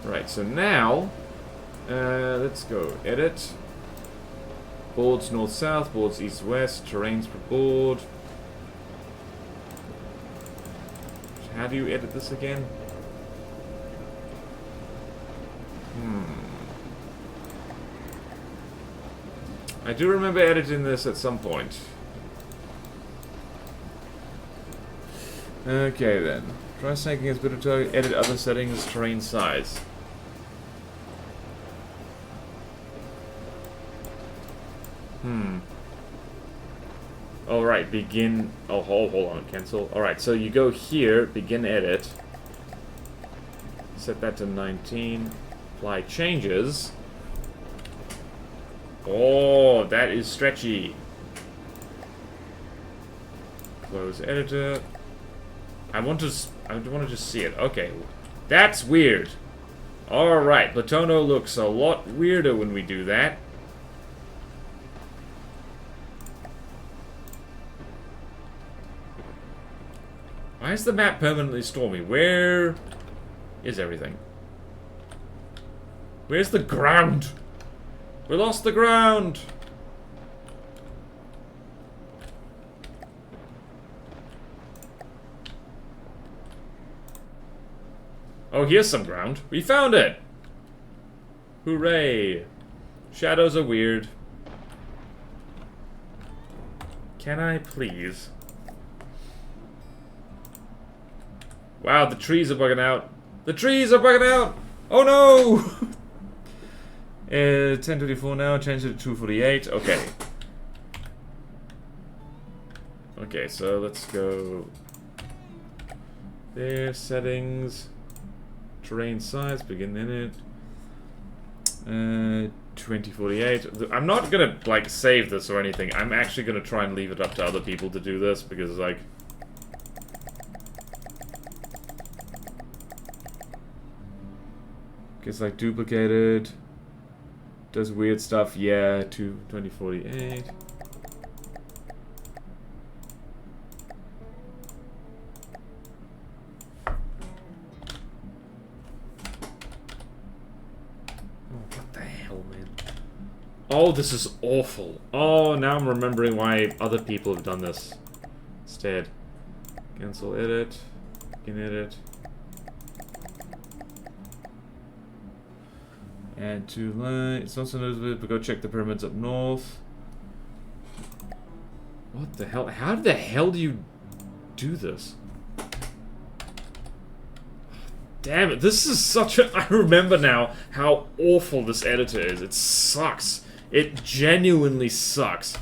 S1: Right, so now, let's go. Edit. Boards north-south, boards east-west, terrains per board. How do you edit this again? I do remember editing this at some point. Okay then. Try snaking as bit of toe, edit other settings, terrain size. Alright, begin... Oh, hold on, cancel. Alright, so you go here, begin edit. Set that to 19. Apply changes. Oh, that is stretchy. Close editor. I want to just see it. Okay, that's weird. Alright, Platono looks a lot weirder when we do that. Why is the map permanently stormy? Where is everything? Where's the ground? We lost the ground! Oh, here's some ground. We found it! Hooray! Shadows are weird. Can I please? Wow, the trees are bugging out. The trees are bugging out! Oh no! 1024 now, change it to 248. Okay. Okay, so let's go there, settings, terrain size, begin in it. 2048. I'm not gonna, like, save this or anything. I'm actually gonna try and leave it up to other people to do this because, like, Gets like duplicated. Does weird stuff. Yeah, 2048. What the hell, man? Oh, this is awful. Oh, now I'm remembering why other people have done this instead. Cancel edit. In edit. Add to line. It's also noticeable, but go check the pyramids up north. What the hell? How the hell do you do this? Damn it, this is such a... I remember now how awful this editor is. It sucks. It genuinely sucks.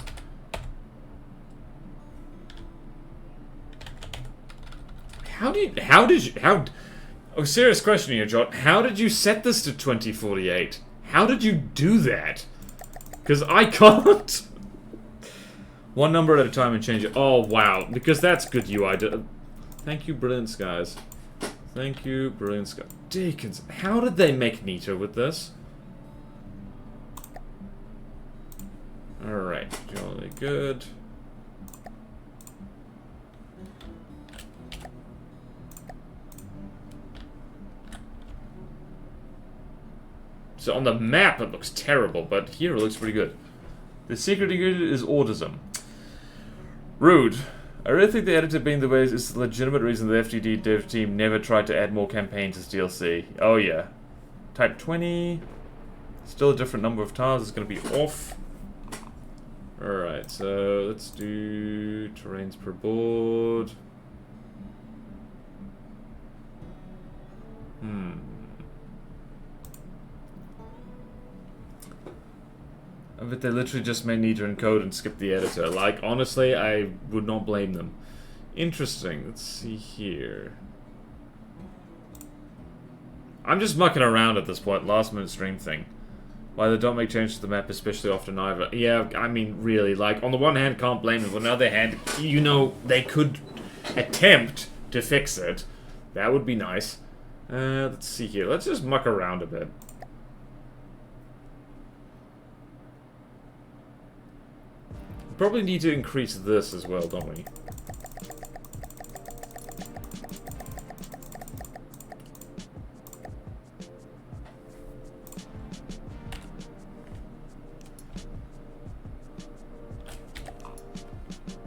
S1: Oh, serious question here, John. How did you set this to 2048? How did you do that? Because I can't. One number at a time and change it. Oh, wow. Because that's good UI. Thank you, brilliant skies. Thank you, brilliant skies. Dickens. How did they make neater with this? Alright. Jolly good. So on the map it looks terrible, but here it looks pretty good. The secret ingredient is autism. Rude. I really think the editor being the way is the legitimate reason the FTD dev team never tried to add more campaigns as DLC. Oh yeah. Type 20. Still a different number of tiles. It's going to be off. Alright, so let's do terrains per board. I bet they literally just made neater encode and skipped the editor. Like, honestly, I would not blame them. Interesting. Let's see here. I'm just mucking around at this point. Last minute stream thing. Why they don't make changes to the map especially often either. Yeah, I mean, really. Like, on the one hand, can't blame them. On the other hand, you know, they could attempt to fix it. That would be nice. Let's see here. Let's just muck around a bit. Probably need to increase this as well, don't we?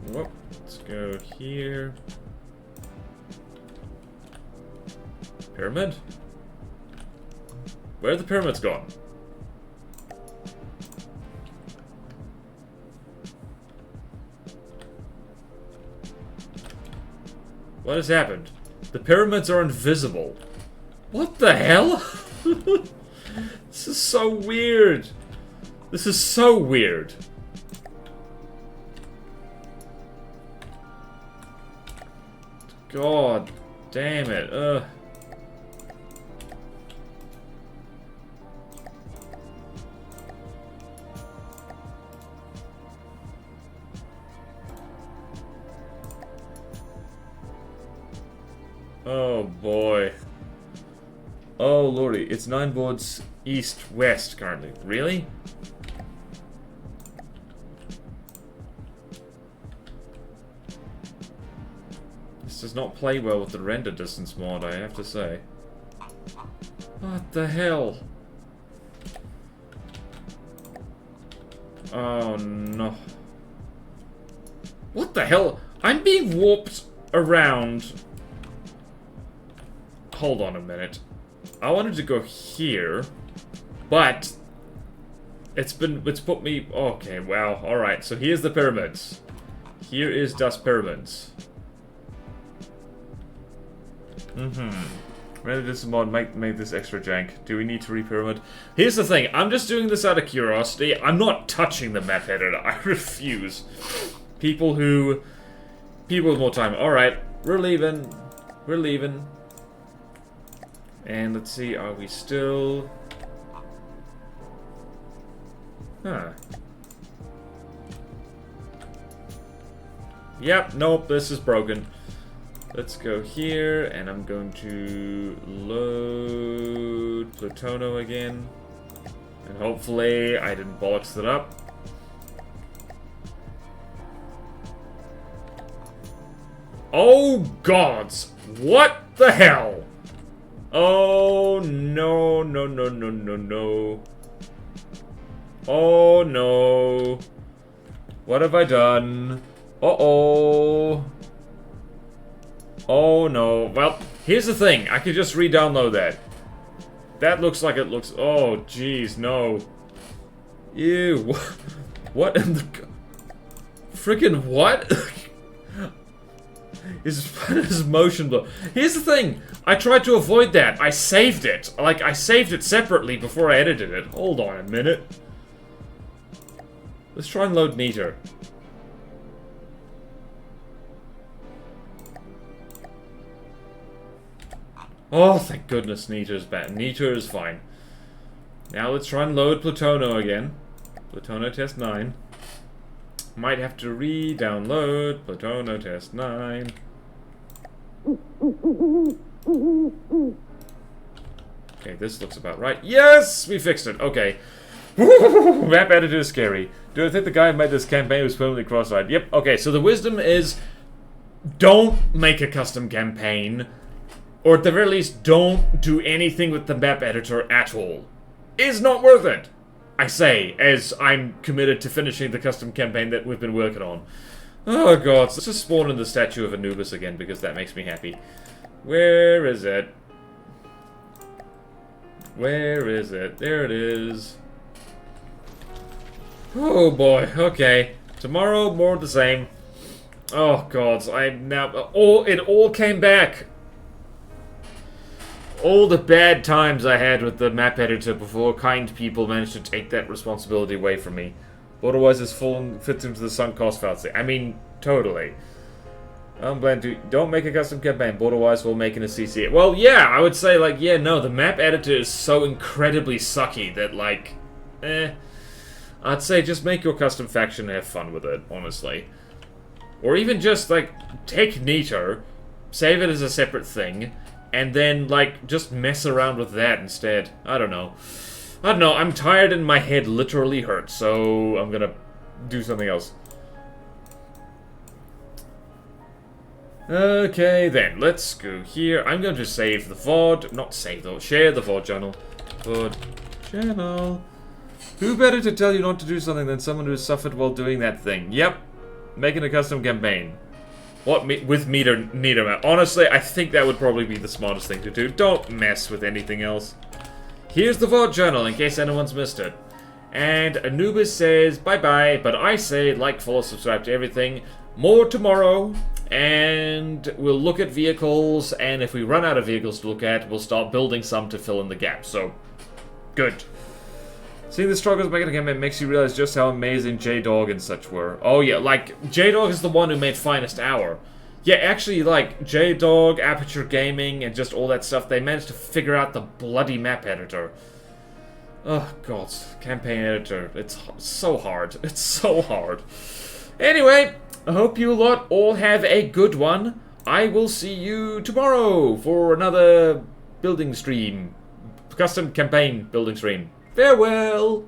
S1: Whoop, let's go here. Pyramid? Where are the pyramids gone? What has happened? The pyramids are invisible. What the hell? This is so weird. This is so weird. God damn it. Ugh. Oh boy. Oh lordy, it's 9 boards east-west currently. Really? This does not play well with the render distance mod, I have to say. What the hell? Oh no. What the hell? I'm being warped around. Hold on a minute. I wanted to go here, but it's put me. Okay, wow. All right. So here's the pyramids. Here is Das Pyramids. Render this mod might make this extra jank. Do we need to re-pyramid? Here's the thing. I'm just doing this out of curiosity. I'm not touching the map editor. I refuse. People with more time. All right. We're leaving. We're leaving. And let's see, are we still... Huh. Yep, nope, this is broken. Let's go here, and I'm going to load Plutono again. And hopefully I didn't bollocks it up. Oh, gods! What the hell? Oh, no, no, no, no, no, no. Oh, no. What have I done? Uh-oh. Oh, no. Well, here's the thing. I could just re-download that. That looks like it looks... Oh, jeez, no. Ew. What in the... Freaking what? His motion blur. Here's the thing. I tried to avoid that. I saved it. Like, I saved it separately before I edited it. Hold on a minute. Let's try and load Neater. Oh, thank goodness Neater's bad. Neater is fine. Now let's try and load Plutono again. Plutono test 9. Might have to re-download Plutono test 9. Okay, this looks about right. Yes! We fixed it. Okay. Map editor is scary. Do I think the guy who made this campaign was permanently cross-eyed? Yep. Okay, so the wisdom is don't make a custom campaign. Or at the very least, don't do anything with the map editor at all. It's not worth it. I say, as I'm committed to finishing the custom campaign that we've been working on. Oh god, let's just spawn in the statue of Anubis again, because that makes me happy. Where is it? Where is it? There it is. Oh boy, okay. Tomorrow, more of the same. Oh god, I'm now... Oh, it all came back! All the bad times I had with the map editor before kind people managed to take that responsibility away from me. Otherwise, this full fits into the sunk cost fallacy. I mean, totally. I'm glad to... Don't make a custom campaign, otherwise we'll make it a CC. Well, yeah, I would say, like, yeah, no, the map editor is so incredibly sucky that, like, I'd say just make your custom faction and have fun with it, honestly. Or even just, like, take Neater, save it as a separate thing, and then, like, just mess around with that instead. I don't know. I'm tired and my head literally hurts, so I'm gonna do something else. Okay, then. Let's go here. I'm going to save the VOD. Not save, though. Share the VOD channel. VOD channel. Who better to tell you not to do something than someone who has suffered while doing that thing? Yep. Making a custom campaign. What, with Neater map? Honestly, I think that would probably be the smartest thing to do. Don't mess with anything else. Here's the VOD channel, in case anyone's missed it. And Anubis says bye-bye, but I say like, follow, subscribe to everything. More tomorrow, and we'll look at vehicles, and if we run out of vehicles to look at, we'll start building some to fill in the gap. So, good. Seeing the struggles of making a campaign makes you realize just how amazing J-Dog and such were. Oh yeah, like, J-Dog is the one who made Finest Hour. Yeah, actually, like, J-Dog, Aperture Gaming, and just all that stuff, they managed to figure out the bloody map editor. Oh, God. Campaign editor. It's so hard. It's so hard. Anyway, I hope you lot all have a good one. I will see you tomorrow for another building stream. Custom campaign building stream. Farewell!